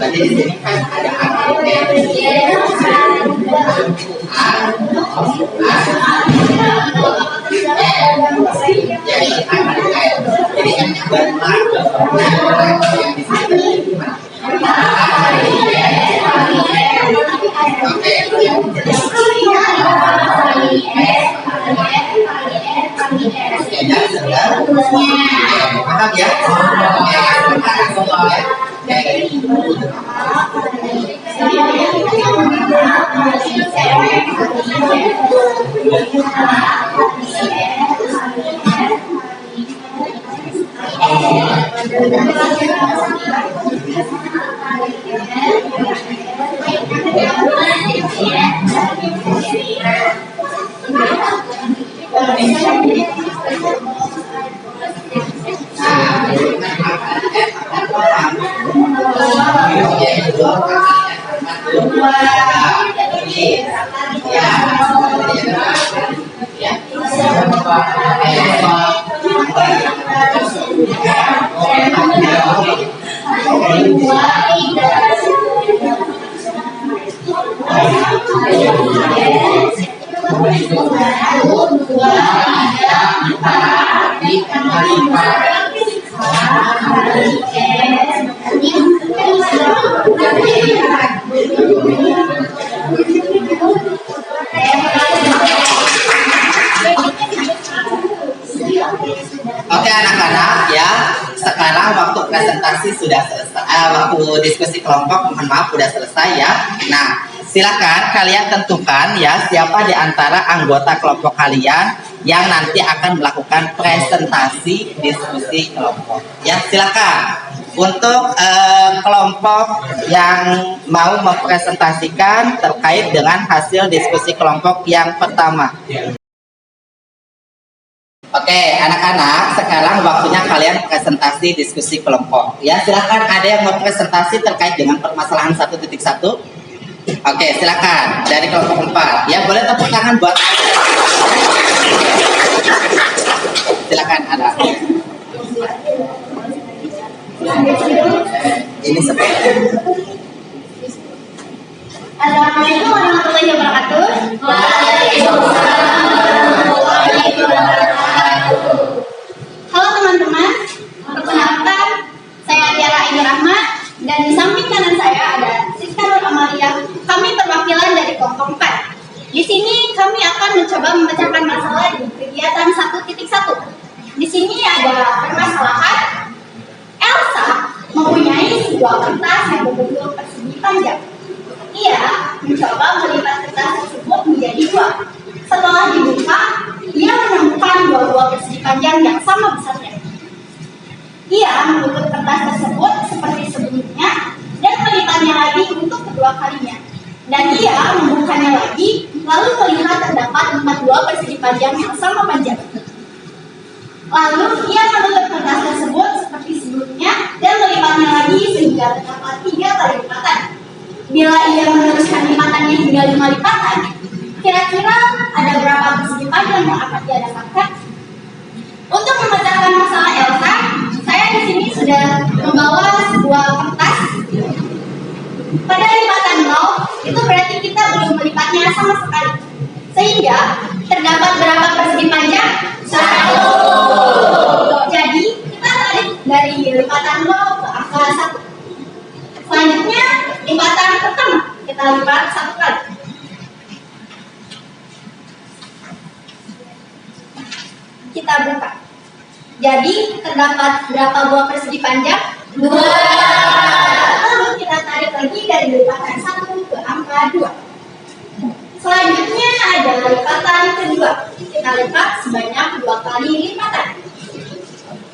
Berarti di sini kan ada paham ya? kali? Ya. Ya. Oke anak-anak ya, sekarang waktu presentasi sudah selesai, waktu diskusi kelompok mohon maaf sudah selesai ya. Nah, silakan kalian tentukan ya siapa di antara anggota kelompok kalian yang nanti akan melakukan presentasi diskusi kelompok. Ya, silakan. Untuk kelompok yang mau mempresentasikan terkait dengan hasil diskusi kelompok yang pertama. Oke, anak-anak, sekarang waktunya kalian presentasi diskusi kelompok. Ya, silakan ada yang mau presentasi terkait dengan permasalahan 1.1. Oke, silakan dari kelompok 4. Ya, boleh tepuk tangan buat silakan ada. Ini seperti Assalamualaikum warahmatullahi wabarakatuh. Halo teman-teman, perkenalkan saya Tiara Aini Rahmat dan di samping kanan saya ada Siska Nur Amalia. Kami perwakilan dari kelompok 4. Di sini kami akan mencoba memecahkan masalah di kegiatan 1.1. Di sini ada permasalahan Elsa mempunyai sebuah kertas yang berbentuk persegi panjang. Ia mencoba melipat kertas tersebut menjadi 2. Setelah dibuka, ia menemukan 2 buah persegi panjang yang sama besarnya. Ia menutup kertas tersebut seperti sebelumnya dan melipatnya lagi untuk kedua kalinya. Dan ia membukanya lagi, lalu melihat terdapat 4 buah persegi panjang yang sama panjang. Lalu ia menutup kertas tersebut seperti sebelumnya dan melipatnya lagi sehingga terdapat 3 kali lipatan. Bila ia meneruskan lipatannya hingga 5 lipatan, kira-kira ada berapa persegi panjang yang akan dia dapatkan? Untuk memecahkan masalah Elsa, saya di sini sudah membawa sebuah kertas. Pada lipatan 0, itu berarti kita belum melipatnya sama sekali. Sehingga terdapat berapa persegi panjang? 1. Jadi kita tarik dari lipatan 0 ke angka 1. Selanjutnya lipatan pertama kita lipat 1 kali. Kita buka. Jadi terdapat berapa buah persegi panjang? 2. Lalu kita tarik lagi dari lipatan 1 ke angka 2. Selanjutnya ada lipatan kedua. Kita lipat sebanyak 2 kali lipatan.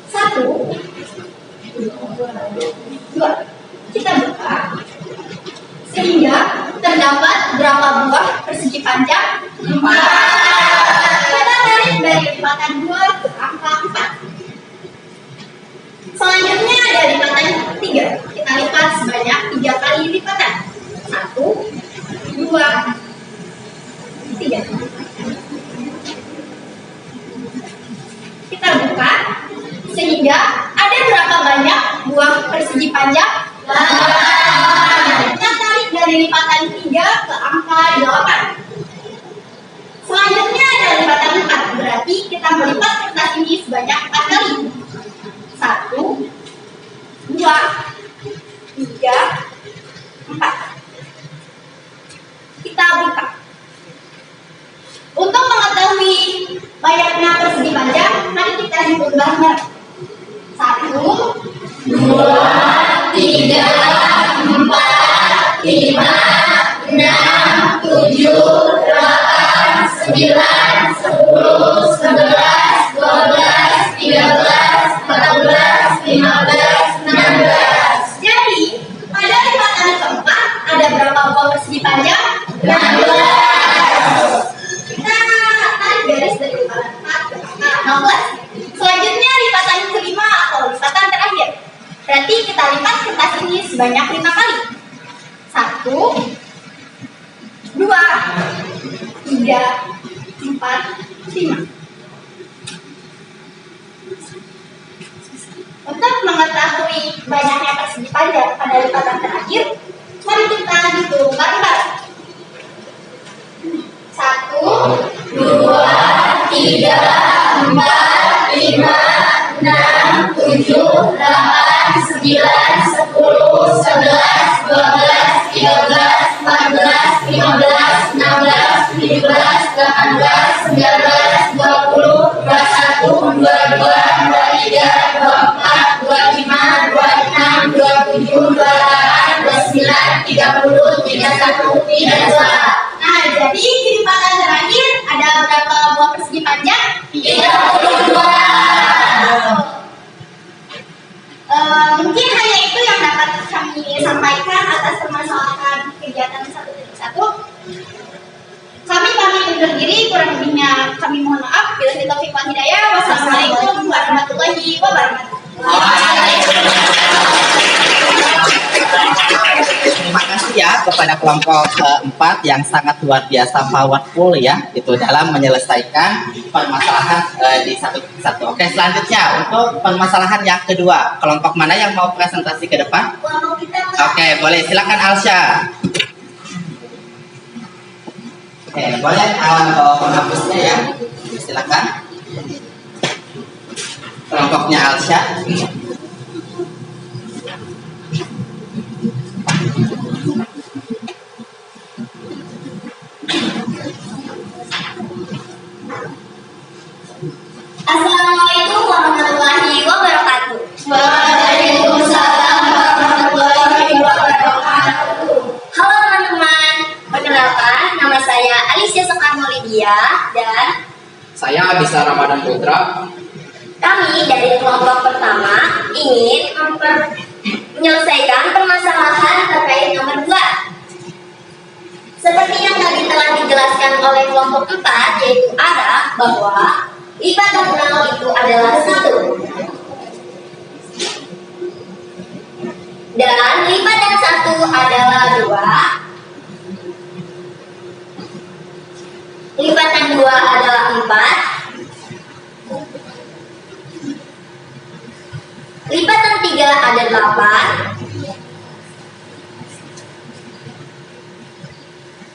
1, 2. Kita buka. Sehingga terdapat berapa buah persegi panjang? 4. Kita tarik dari lipatan 2 ke angka 4. Selanjutnya ada lipatan 3. Kita lipat sebanyak 3 kali lipatan. 1, 2, 3. Kita buka sehingga ada berapa banyak buah persegi panjang? 8. Kita tarik dari lipatan 3 ke angka 8. Selanjutnya ada lipatan 4. Berarti kita melipat kertas ini sebanyak 4 kali. 1, 2, 3, 4. Kita buka. Untuk mengetahui banyaknya persegi panjang, mari kita hitung bareng-bareng. 1, 2, 3, 4, 5, 6, 7, 8, 9, 10, 11, 12, 13, 14, 15, 16. Jadi, pada lipatan keempat ada berapa buah persegi panjang? 16. Kita tarik garis dari lipatan 4 ke angka 16. Selanjutnya lipatan kelima atau lipatan terakhir. Berarti kita lipat kertas ini sebanyak 5 kali. 1, 2, 4, 5. Untuk mengetahui banyaknya persegi panjang pada lipatan terakhir, mari kita hitung bareng-bareng. 1, 2, 3, 4, 5, 6, 7, 8, 9, 10, 11, 12, 13, 14, 15, 16, 17, 18, 19, 20, 21, 22, 23, 24, 25, 26, 27, 28, 29, 30, 31, 32. Nah, jadi di lipatan terakhir ada berapa buah persegi panjang? 32. Mungkin hanya itu yang dapat kami sampaikan atas permasalahan kegiatan 1.1. Kami pamit undur diri, kurang lebihnya kami mohon maaf. Bila taufiq wal hidayah. Wassalamualaikum warahmatullahi wabarakatuh. Terima kasih ya kepada kelompok 4 yang sangat luar biasa powerful ya itu dalam menyelesaikan permasalahan di 1.1. Oke, selanjutnya untuk permasalahan yang kedua, kelompok mana yang mau presentasi ke depan? Kelompok kita. Oke, boleh silakan Alsya. Oke, boleh bawa penghapusnya ya. Silakan. Kelompoknya Alsya. Assalamualaikum warahmatullahi wabarakatuh. Waalaikumsalam warahmatullahi wabarakatuh. Halo teman-teman, perkenalkan nama saya Alicia Soekarno Lydia dan Saya Bisa Ramadan Putra. kami dari kelompok pertama ingin menyelesaikan permasalahan terkait nomor 2. Seperti yang tadi telah dijelaskan oleh kelompok 4, yaitu ada bahwa lipatan 0 itu adalah 1. Dan lipatan 1 adalah 2. Lipatan 2 adalah 4. Lipatan 3 ada 8.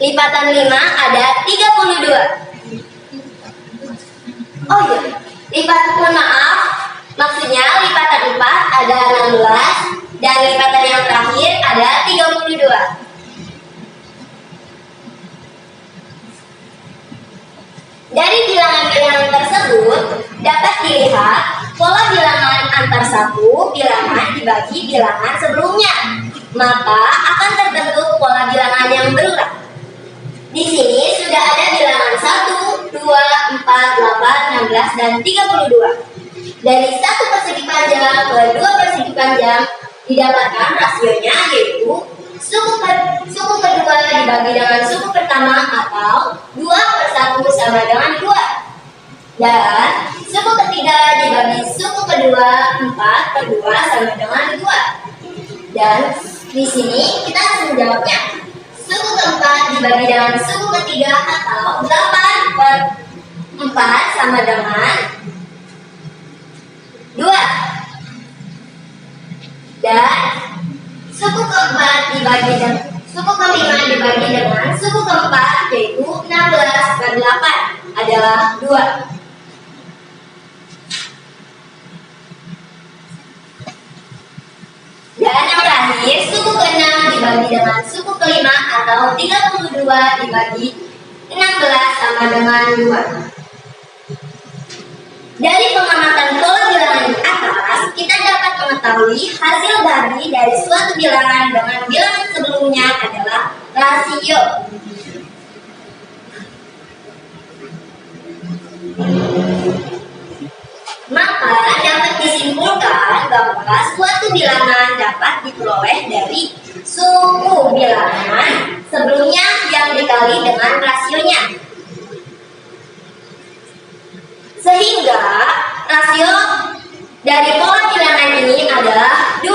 Lipatan 5 ada 32. Oh iya, maksudnya lipatan 4 ada 16 dan lipatan yang terakhir ada 32. Dari bilangan-bilangan tersebut dapat dilihat pola bilangan antar satu bilangan dibagi bilangan sebelumnya, maka akan terbentuk pola bilangan yang berulang. Di sini sudah ada bilangan 1, 2, 4, 8, 16, dan 32. Dari satu persegi panjang ke 2 persegi panjang didapatkan rasionya yaitu suku kedua dibagi dengan suku pertama atau 2/1 sama dengan 2. Dan suku ketiga dibagi suku kedua 4/2 sama dengan 2. Dan di sini kita harus menjawabnya. Suku keempat dibagi dengan suku ketiga atau 8/4 sama dengan 2. Dan suku keempat dibagi dengan suku kelima dibagi dengan suku keempat yaitu 16/8 adalah 2. Dan yang terakhir, suku ke-6 dibagi dengan suku kelima atau 32 dibagi 16 sama dengan 2. Dari pengamatan pola bilangan di atas, kita dapat mengetahui hasil dari suatu bilangan dengan bilangan sebelumnya adalah rasio. Maka dapat disimpulkan bahwa suatu bilangan dapat diperoleh dari suku bilangan sebelumnya yang dikali dengan rasionya. Sehingga rasio dari pola bilangan ini adalah 2.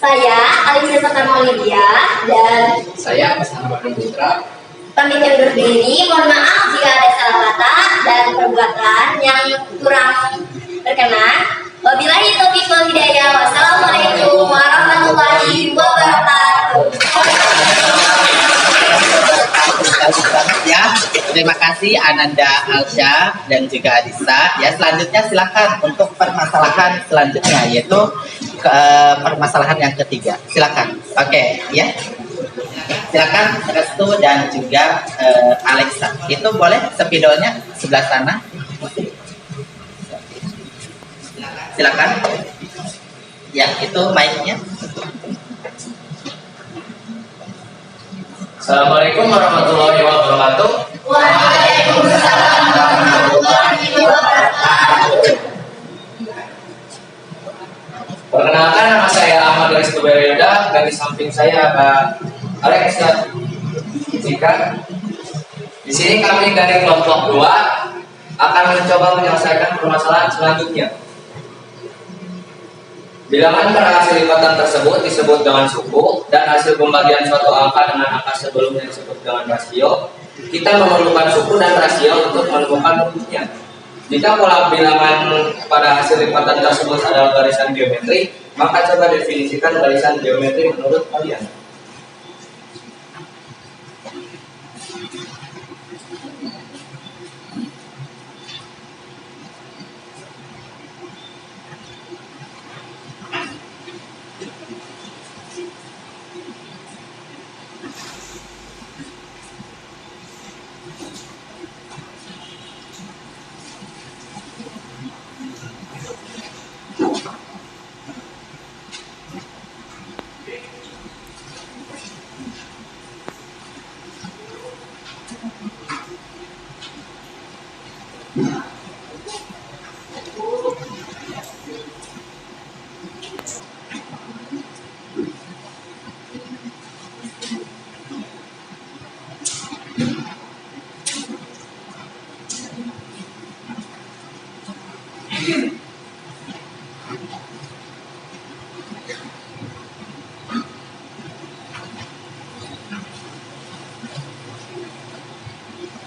Saya Alisa Satamaulidia dan Saya Pesana Bandung Putra. pamit undur diri. Mohon maaf jika ada salah kata dan perbuatan yang kurang berkenan. Wabillahi taufiq wal hidayah. Wassalamualaikum warahmatullahi wabarakatuh. Ya, terima kasih Ananda, Alsya, dan juga Adisa. Ya, selanjutnya silakan untuk permasalahan selanjutnya, yaitu permasalahan yang ketiga. Silakan. Oke, ya. Silakan Restu dan juga Alexa. Itu boleh spidolnya sebelah sana. Silakan. Ya, itu mic-nya. Assalamualaikum warahmatullahi wabarakatuh. Waalaikumsalam warahmatullahi wabarakatuh. Perkenalkan, nama saya Ahmad Restu Beryoda, dan di samping saya ada Alexa. Di sini kami dari kelompok 2 akan mencoba menyelesaikan permasalahan selanjutnya. Bilangan pada hasil lipatan tersebut disebut dengan suku, dan hasil pembagian suatu angka dengan angka sebelumnya disebut dengan rasio. Kita memerlukan suku dan rasio untuk menemukan rumusnya. Jika pola bilangan pada hasil lipatan tersebut adalah barisan geometri, maka coba definisikan barisan geometri menurut kalian.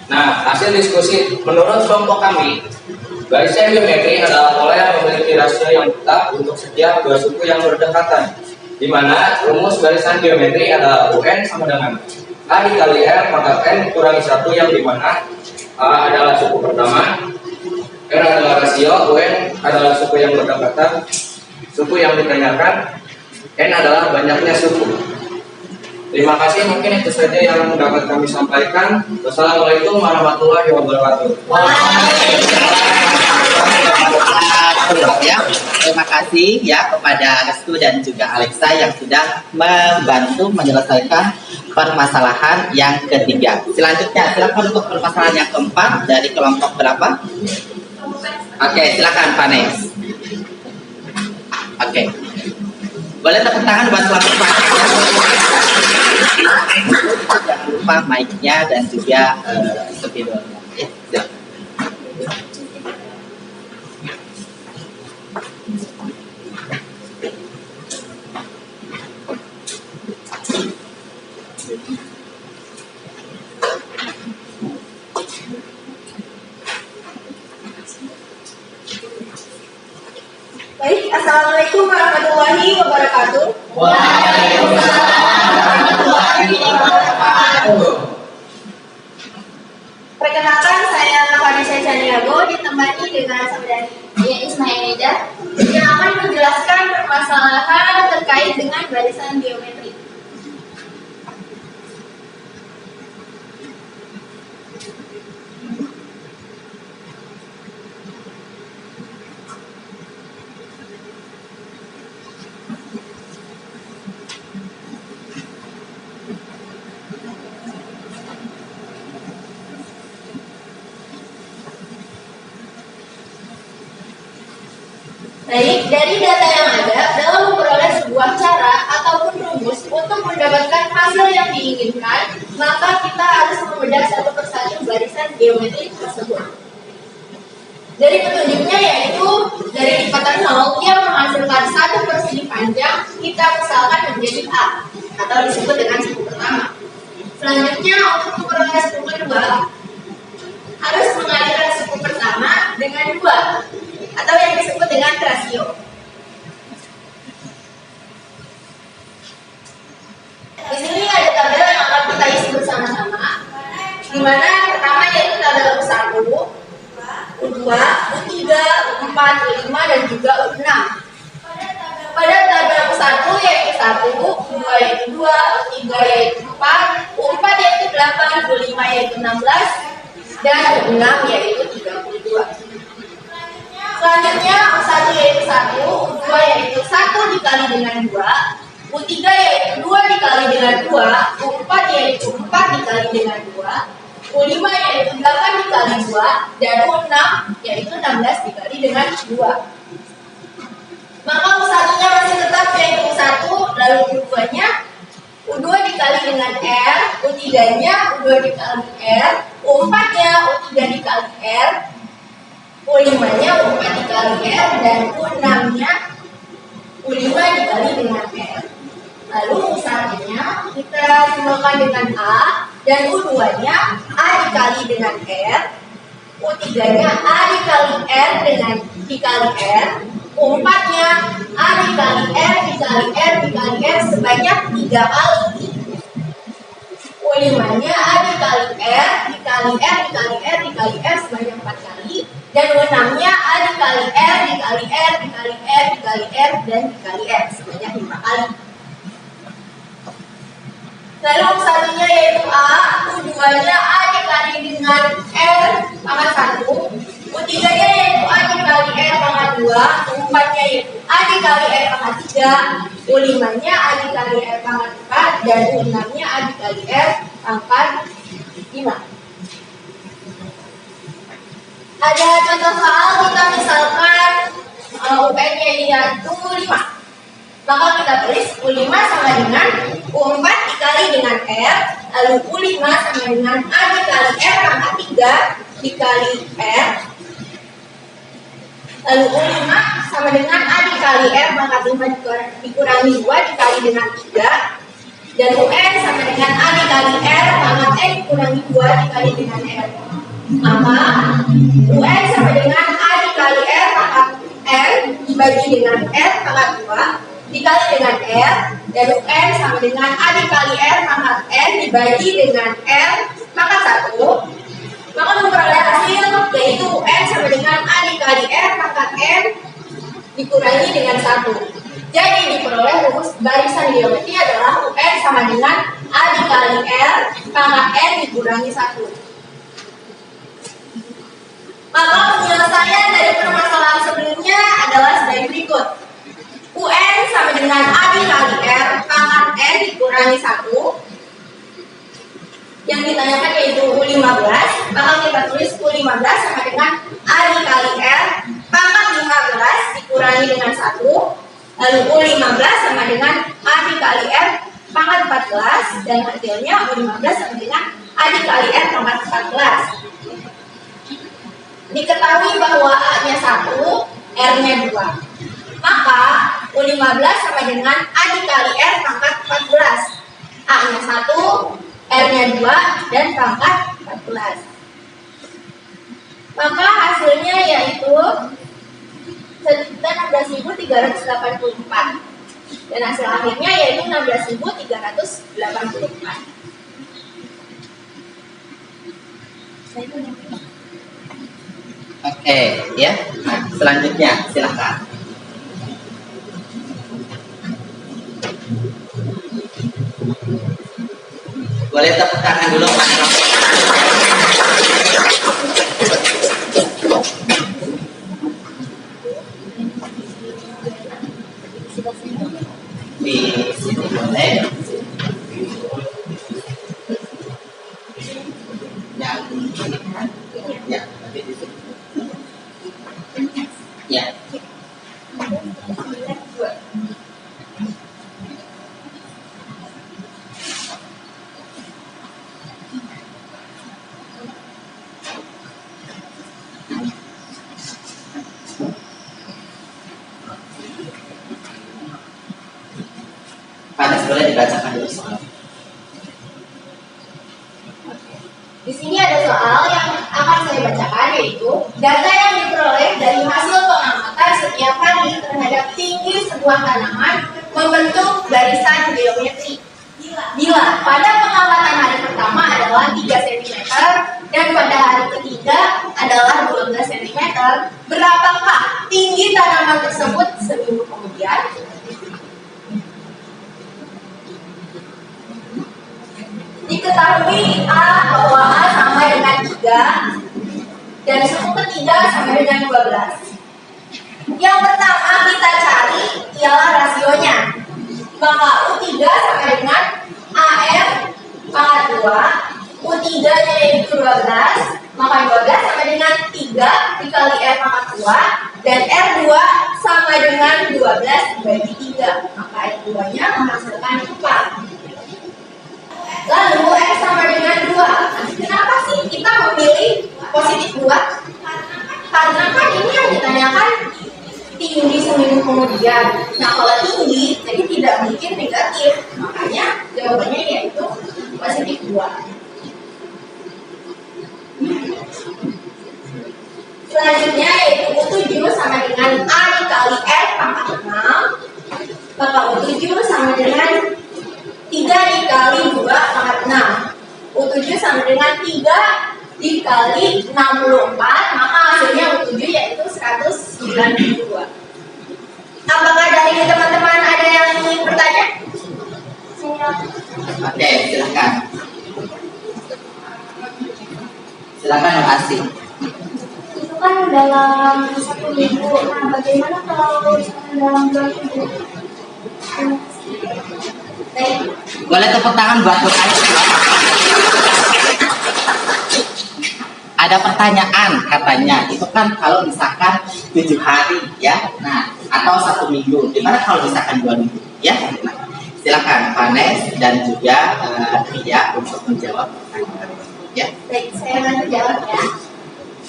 Nah, hasil diskusi menurut kelompok kami, barisan geometri adalah pola yang memiliki rasio yang tetap untuk setiap dua suku yang berdekatan, di mana rumus barisan geometri adalah UN sama dengan A dikali R maka N kurangi 1, yang dimana A adalah suku pertama, R adalah rasio, UN adalah suku yang berdekatan, suku yang ditanyakan, N adalah banyaknya suku. Terima kasih, mungkin itu saja yang dapat kami sampaikan. Wassalamualaikum warahmatullahi wabarakatuh. Ya, terima kasih ya kepada Restu dan juga Alexa yang sudah membantu menyelesaikan permasalahan yang ketiga. Selanjutnya, silakan untuk permasalahan yang keempat dari kelompok berapa? Oke, silakan Vanes. Oke, boleh tepuk tangan buat kelompok Vanes. Jangan lupa mic-nya dan juga spidolnya. Ya, silakan. Baik, Assalamualaikum warahmatullahi wabarakatuh. Perkenalkan, saya Vanessa Chaniago, ditemani dengan saudari Ismail Eda. yang akan menjelaskan permasalahan terkait dengan barisan geometri. Baik, dari data yang ada, dalam memperoleh sebuah cara ataupun rumus untuk mendapatkan hasil yang diinginkan, maka kita harus membedah satu persatu barisan geometri tersebut. Dari petunjuknya yaitu dari lipatan 0 yang menghasilkan satu persegi panjang, kita misalkan menjadi A atau disebut dengan suku pertama. Selanjutnya untuk memperoleh suku kedua harus mengalihkan suku pertama dengan 2 atau yang disebut dengan rasio. Di sini ada tabel yang akan kita isi bersama-sama, di mana yang pertama yaitu tabel U1, U2, U3, U4, U5, dan juga U6. Pada tabel U1 yaitu 1, U2 yaitu 2, U3 yaitu 4, U4 yaitu 8, U5 yaitu 16, dan U6 yaitu 32. Selanjutnya U1 yaitu 1, U2 yaitu 1 dikali dengan 2, U3 yaitu 2 dikali dengan 2, U4 yaitu 4 dikali dengan 2, U5 yaitu 8 dikali 2, dan U6 yaitu 16 dikali dengan 2. Maka U1-nya masih tetap yaitu U1, lalu U2-nya U2 dikali dengan R, U3-nya U2 dikali R, U4-nya U3 dikali R, U5-nya U4 dikali R, dan U6-nya U5 dikali dengan R. Lalu U1-nya kita simbolkan dengan A, dan U2-nya A dikali dengan R, U3-nya A dikali R dengan dikali R, U4-nya A dikali R dikali R dikali R sebanyak 3 kali. U5-nya A dikali R dikali R dikali R dikali R sebanyak 4 kali. Dan U6-nya A dikali R dikali R dikali R dikali R dan dikali R sebanyak 5 kali. Lalu U1-nya yaitu A, U2-nya A dikali dengan R pangkat 1, U3-nya yaitu A dikali R pangkat 2, U4-nya yaitu A dikali R pangkat 3, U5-nya A dikali R pangkat 4, dan U6-nya A dikali R pangkat 5. Ada contoh hal, kita misalkan UN-nya yaitu 5. Maka kita tulis U5 sama dengan U4 dikali dengan R, lalu U5 sama dengan A dikali R pangkat 3 dikali R, lalu U5 sama dengan A dikali R pangkat 5 dikurangi 2 dikali dengan 3, dan UN sama dengan A dikali R pangkat N dikurangi 2 dikali dengan R. Maka UN sama dengan A dikali R pangkat N dibagi dengan R pangkat 2 dikali dengan R, dan UN sama dengan A dikali R pangkat N dibagi dengan R pangkat 1. Maka memperoleh hasil yaitu UN sama dengan A dikali R pangkat N dikurangi dengan 1. Jadi diperoleh rumus barisan geometri adalah UN sama dengan A dikali R pangkat N dikurangi 1. Maka penyelesaian dari permasalahan sebelumnya adalah sebagai berikut. UN sama dengan A dikali R pangkat N dikurangi 1. Yang ditanyakan yaitu U15, maka kita tulis U15 sama dengan A dikali R pangkat 15 dikurangi dengan 1. Lalu U15 sama dengan A dikali R pangkat 14, dan hasilnya U15 sama dengan A dikali R pangkat 14. Diketahui bahwa A-nya 1, R-nya 2. Maka U15 sama dengan A dikali R pangkat 14. A-nya 1, R-nya 2, dan pangkat 14. Maka hasilnya yaitu 16.384. Dan hasil akhirnya yaitu 16.384. Oke, ya. Nah, selanjutnya silakan. Boleh tepuk tangan dulu Mas Rafi. Di sini boleh. Ya, tapi di sini. Ya. yaitu data yang diperoleh dari hasil pengamatan setiap hari terhadap tinggi sebuah tanaman membentuk barisan geometri. Bila pada pengamatan hari pertama adalah 3 cm dan pada hari ketiga adalah 12 cm, berapakah tinggi tanaman tersebut seminggu kemudian? Diketahui bahwa A sama dengan 3 dan suku ketiga sama dengan 12. Yang pertama kita cari ialah rasionya. Maka U3 sama dengan AR pangkat 2, U3-nya yaitu 12, maka 12 sama dengan 3 dikali R pangkat 2, dan R2 sama dengan 12 dibagi 3, maka R2-nya menghasilkan 4. Lalu R sama dengan 2. Kenapa sih kita memilih positif 2? Karena kan ini yang ditanyakan tinggi seminggu kemudian. Nah, kalau tinggi, jadi tidak mungkin negatif. Makanya jawabannya yaitu positif 2. Selanjutnya yaitu U7 sama dengan A dikali R pangkat 6. Maka U7 sama dengan 3 dikali 2 pangkat 6. U7 sama dengan 3 dikali 64, maka hasilnya U7 yaitu 192. Apakah dari teman-teman ada yang ingin bertanya? Oke, silakan. Silakan makasih. Itu kan dalam 1 minggu. Nah, bagaimana kalau misalkan dalam 2 minggu? Boleh tepuk tangan buat bertanya. Ada pertanyaan katanya, itu kan kalau misalkan 7 hari ya, nah atau 1 minggu. Gimana kalau misalkan 2 minggu ya? Nah, silakan Vanes dan juga Ria untuk menjawab pertanyaan. Ya. Baik, saya bantu jawab ya.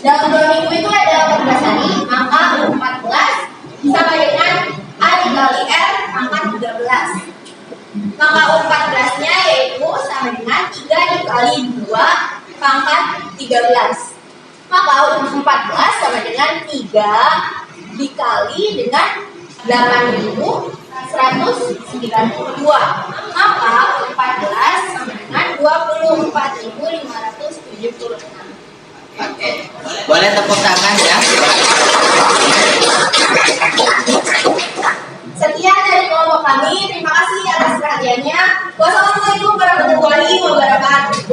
Dalam 2 minggu itu ada 14 hari, maka 14 sama dengan A dikali R pangkat 13. Maka 14-nya yaitu sama dengan 3 dikali 2 pangkat 13. Maka 14 sama dengan 3 dikali dengan 8.192. Maka 14 sama dengan 24.576. Oke. Boleh tepuk tangan ya. Sekian dari kelompok kami. Terima kasih atas perhatiannya. Wassalamualaikum warahmatullahi wabarakatuh.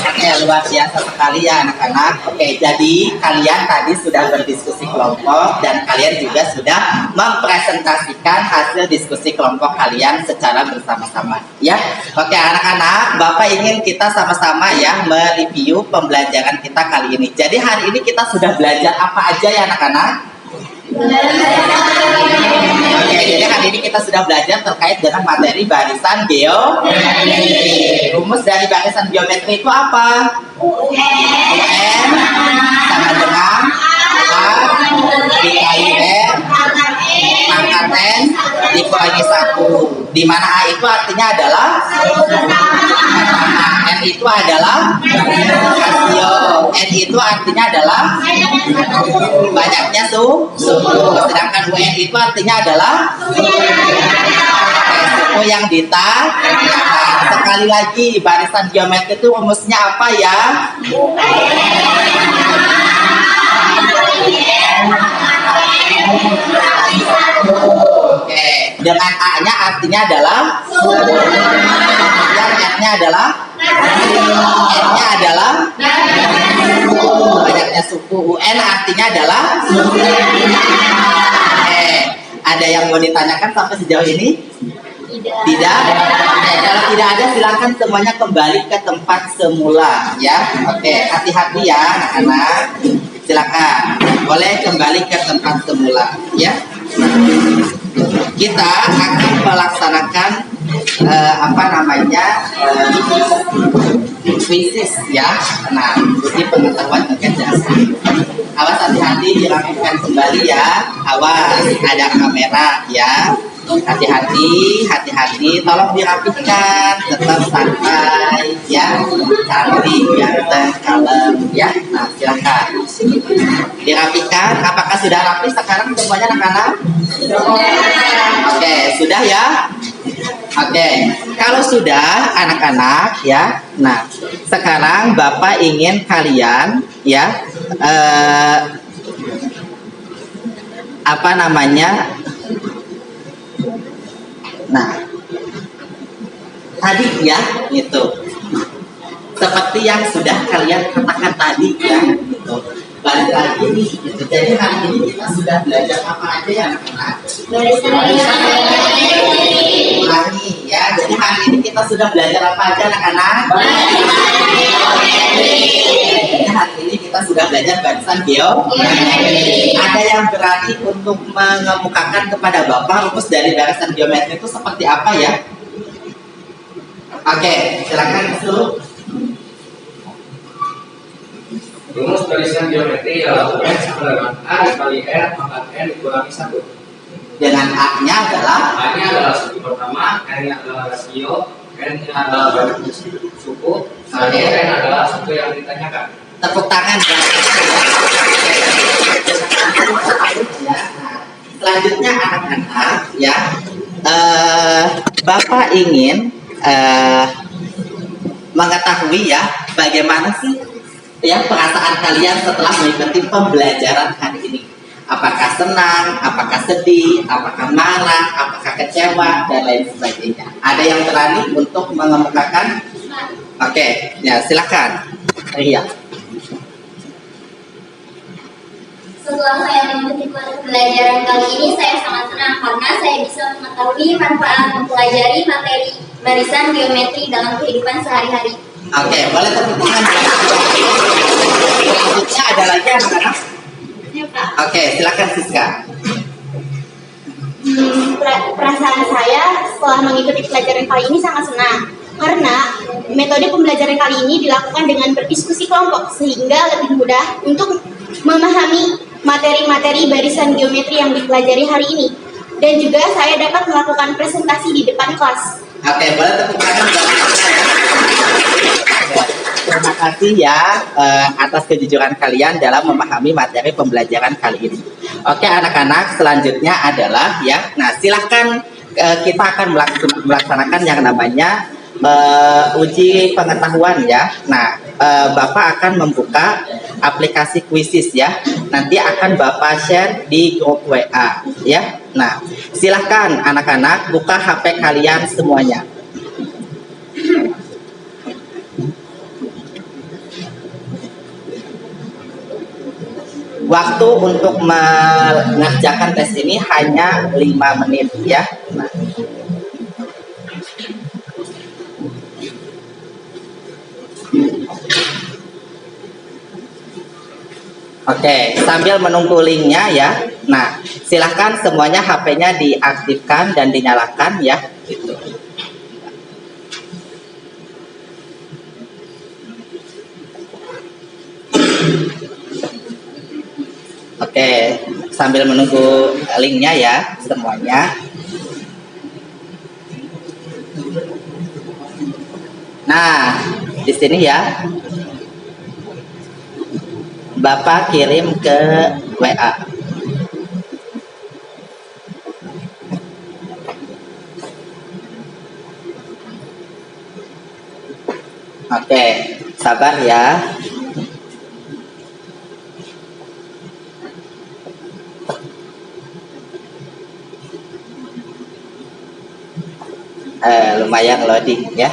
Oke, luar biasa sekali ya anak-anak. Oke, jadi kalian tadi sudah berdiskusi kelompok dan kalian juga sudah mempresentasikan hasil diskusi kelompok kalian secara bersama-sama ya. Oke anak-anak, Bapak ingin kita sama-sama ya mereview pembelajaran kita kali ini. Jadi hari ini kita sudah belajar apa aja ya anak-anak? Oke, jadi hari ini kita sudah belajar terkait dengan materi barisan geometri. Rumus dari barisan geometri itu apa? UN sama dengan A dikali R pangkat N dikurangi 1. Di mana A itu artinya adalah N itu adalah rasio. N itu artinya adalah banyaknya suku. Sedangkan UN itu artinya adalah suku yang ditanyakan. Sekali lagi, barisan geometri itu rumusnya apa ya? Oke, dengan A-nya artinya adalah suku. Dan F-nya adalah N-nya adalah banyaknya suku. UN artinya adalah suku. Oke, ada yang mau ditanyakan sampai sejauh ini? Tidak. Oke, kalau tidak ada silakan semuanya kembali ke tempat semula ya. Oke, hati-hati ya anak-anak. Silakan, boleh kembali ke tempat semula ya. Kita akan melaksanakan kuisis ya. Nah, uji pengetahuan bagian dasar. Awas hati-hati, dirapikan kembali ya. Awas, ada kamera ya. hati-hati, tolong dirapikan, tetap santai, ya, cantik, ganteng, kalem, ya. Nah, silakan dirapikan. Apakah sudah rapi sekarang semuanya anak-anak? Oke, sudah ya. Oke, kalau sudah anak-anak, ya. Nah, sekarang Bapak ingin kalian, ya, apa namanya? Nah, tadi ya, itu seperti yang sudah kalian katakan tadi ya, gitu. Balik lagi nih, gitu. Jadi hari ini kita sudah belajar apa aja ya anak-anak? Ulangi ya. Jadi hari ini kita sudah belajar apa aja anak-anak? Jadi hari ini kita sudah belajar barisan geometri. Ada yang berani untuk mengemukakan kepada Bapak rumus dari barisan geometri itu seperti apa ya? Oke, silakan dulu. Rumus barisan geometri adalah X dengan A dikali R pangkat N dikurangi 1. Dengan A-nya adalah A-nya adalah suku pertama, N-nya adalah rasio, N-nya adalah suku, N adalah suku yang ditanyakan. tepuk tangan ya. Selanjutnya anak-anak ya, Bapak ingin mengetahui ya bagaimana sih ya perasaan kalian setelah mengikuti pembelajaran hari ini. Apakah senang, apakah sedih, apakah marah, apakah kecewa, dan lain sebagainya. Ada yang berani untuk mengemukakan? Oke, ya silakan. Iya. Setelah saya mengikuti pelajaran kali ini, saya sangat senang karena saya bisa mengetahui manfaat mempelajari materi barisan geometri dalam kehidupan sehari-hari. Oke, boleh tepuk tangan. Selanjutnya ada lagi anak-anak? Oke, silakan Siska. Perasaan saya setelah mengikuti pelajaran kali ini sangat senang karena metode pembelajaran kali ini dilakukan dengan berdiskusi kelompok sehingga lebih mudah untuk memahami materi-materi barisan geometri yang dipelajari hari ini, dan juga saya dapat melakukan presentasi di depan kelas. Oke, boleh tepuk tangan. Terima kasih ya atas kejujuran kalian dalam memahami materi pembelajaran kali ini. Oke anak-anak, selanjutnya adalah ya, nah silahkan kita akan melaksanakan yang namanya uji pengetahuan ya. Nah Bapak akan membuka aplikasi Quizzes ya. Nanti akan Bapak share di grup WA ya. Nah silahkan anak-anak buka HP kalian semuanya. Waktu untuk mengerjakan tes ini hanya 5 menit ya. Nah. Oke, sambil menunggu linknya ya. Nah, silahkan semuanya HP-nya diaktifkan dan dinyalakan ya. Gitu. Oke, sambil menunggu linknya ya semuanya. Nah, di sini ya, Bapak kirim ke WA. Oke, sabar ya. Lumayan loading ya.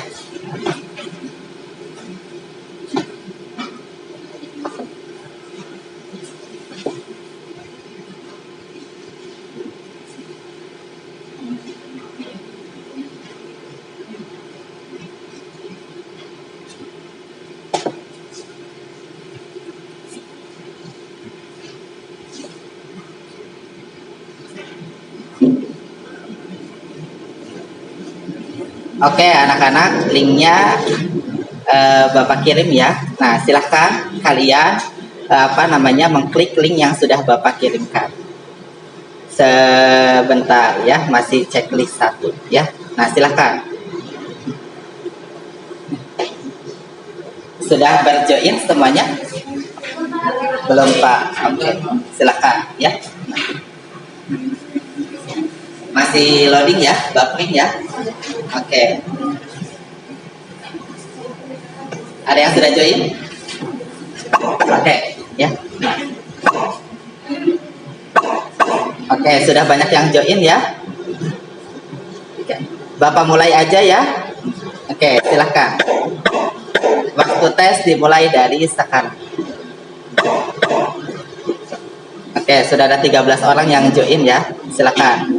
Oke anak-anak, linknya Bapak kirim ya. Nah silahkan kalian mengklik link yang sudah Bapak kirimkan. Bentar ya, masih checklist 1 ya. Nah, silakan. Sudah berjoin semuanya? Belum, Pak. Oke, silakan ya. Masih loading ya, buffering ya. Oke. Ada yang sudah join? Oke, ya. Oke, sudah banyak yang join ya. Oke. Bapak mulai aja ya. Oke, silahkan. Waktu tes dimulai dari sekarang. Oke, sudah ada 13 orang yang join ya. Silakan.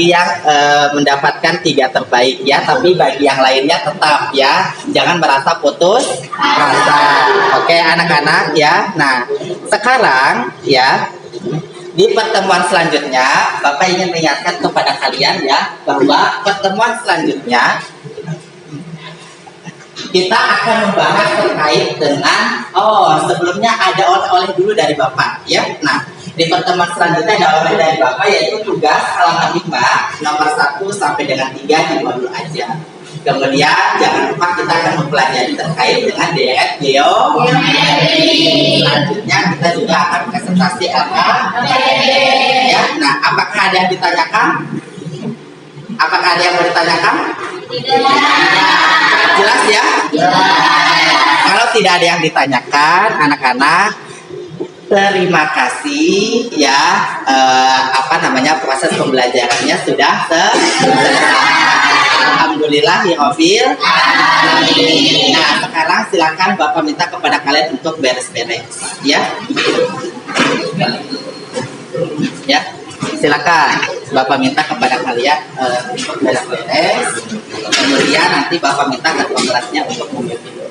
Yang mendapatkan 3 terbaik ya, tapi bagi yang lainnya tetap ya, jangan merasa putus asa. Oke anak-anak ya. Nah sekarang ya, Di pertemuan selanjutnya, Bapak ingin mengingatkan kepada kalian ya, bahwa pertemuan selanjutnya kita akan membahas terkait dengan, sebelumnya ada oleh-oleh dulu dari Bapak ya. Nah, di pertemuan selanjutnya ada oleh dari Bapak, yaitu tugas halaman 5 nomor 1 sampai dengan 3 di modul aja. Kemudian jangan lupa kita akan mempelajari terkait dengan deret geometri. Selanjutnya kita juga akan presentasi ya. Nah, apakah ada yang ditanyakan? Apakah ada yang mau ditanyakan? Tidak. Jelas ya? Kalau tidak ada yang ditanyakan, anak-anak, terima kasih ya. Proses pembelajarannya sudah selesai. Alhamdulillah ya Hafil. Nah, sekarang silakan Bapak minta kepada kalian untuk beres-beres ya. Ya, silakan Bapak minta kepada kalian untuk beres-beres. Kemudian nanti Bapak minta ketua kelasnya untuk memimpin ya.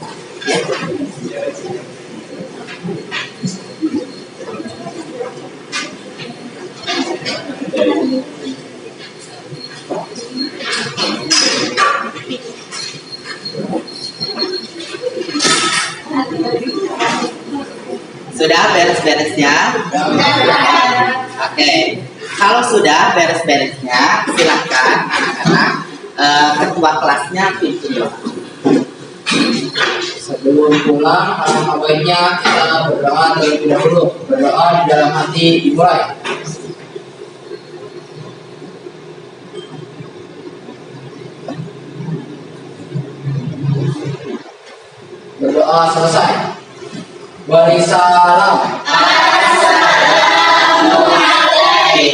Sudah beres-beresnya? Oke. Kalau sudah beres-beresnya, silakan anak-anak ketua kelasnya pimpin. Sebelum pulang, baiknya kita berdoa terlebih dahulu. Berdoa di dalam hati dimulai. Berdoa selesai. Beri salam.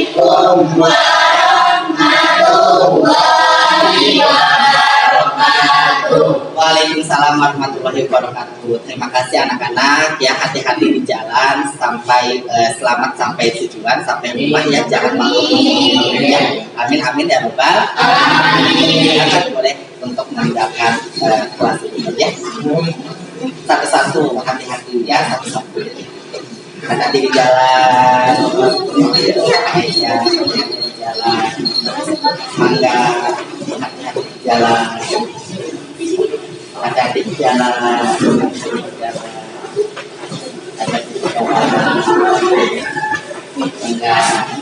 Assalamualaikum warahmatullahi wabarakatuh. Waalaikumsalam warahmatullahi wabarakatuh. Terima kasih anak-anak ya, hati-hati di jalan sampai selamat sampai tujuan, sampai rumah ya, jangan malu ya. Amin amin ya Rabbal alamin. Boleh untuk meninggalkan kelas ini ya. Satu-satu, hati-hati ya, satu-satu. Hati-hati di jalan. Ya, di jalan. Mangga, hati-hati di jalan. Hati-hati di jalan. Hati-hati di jalan. Mangga.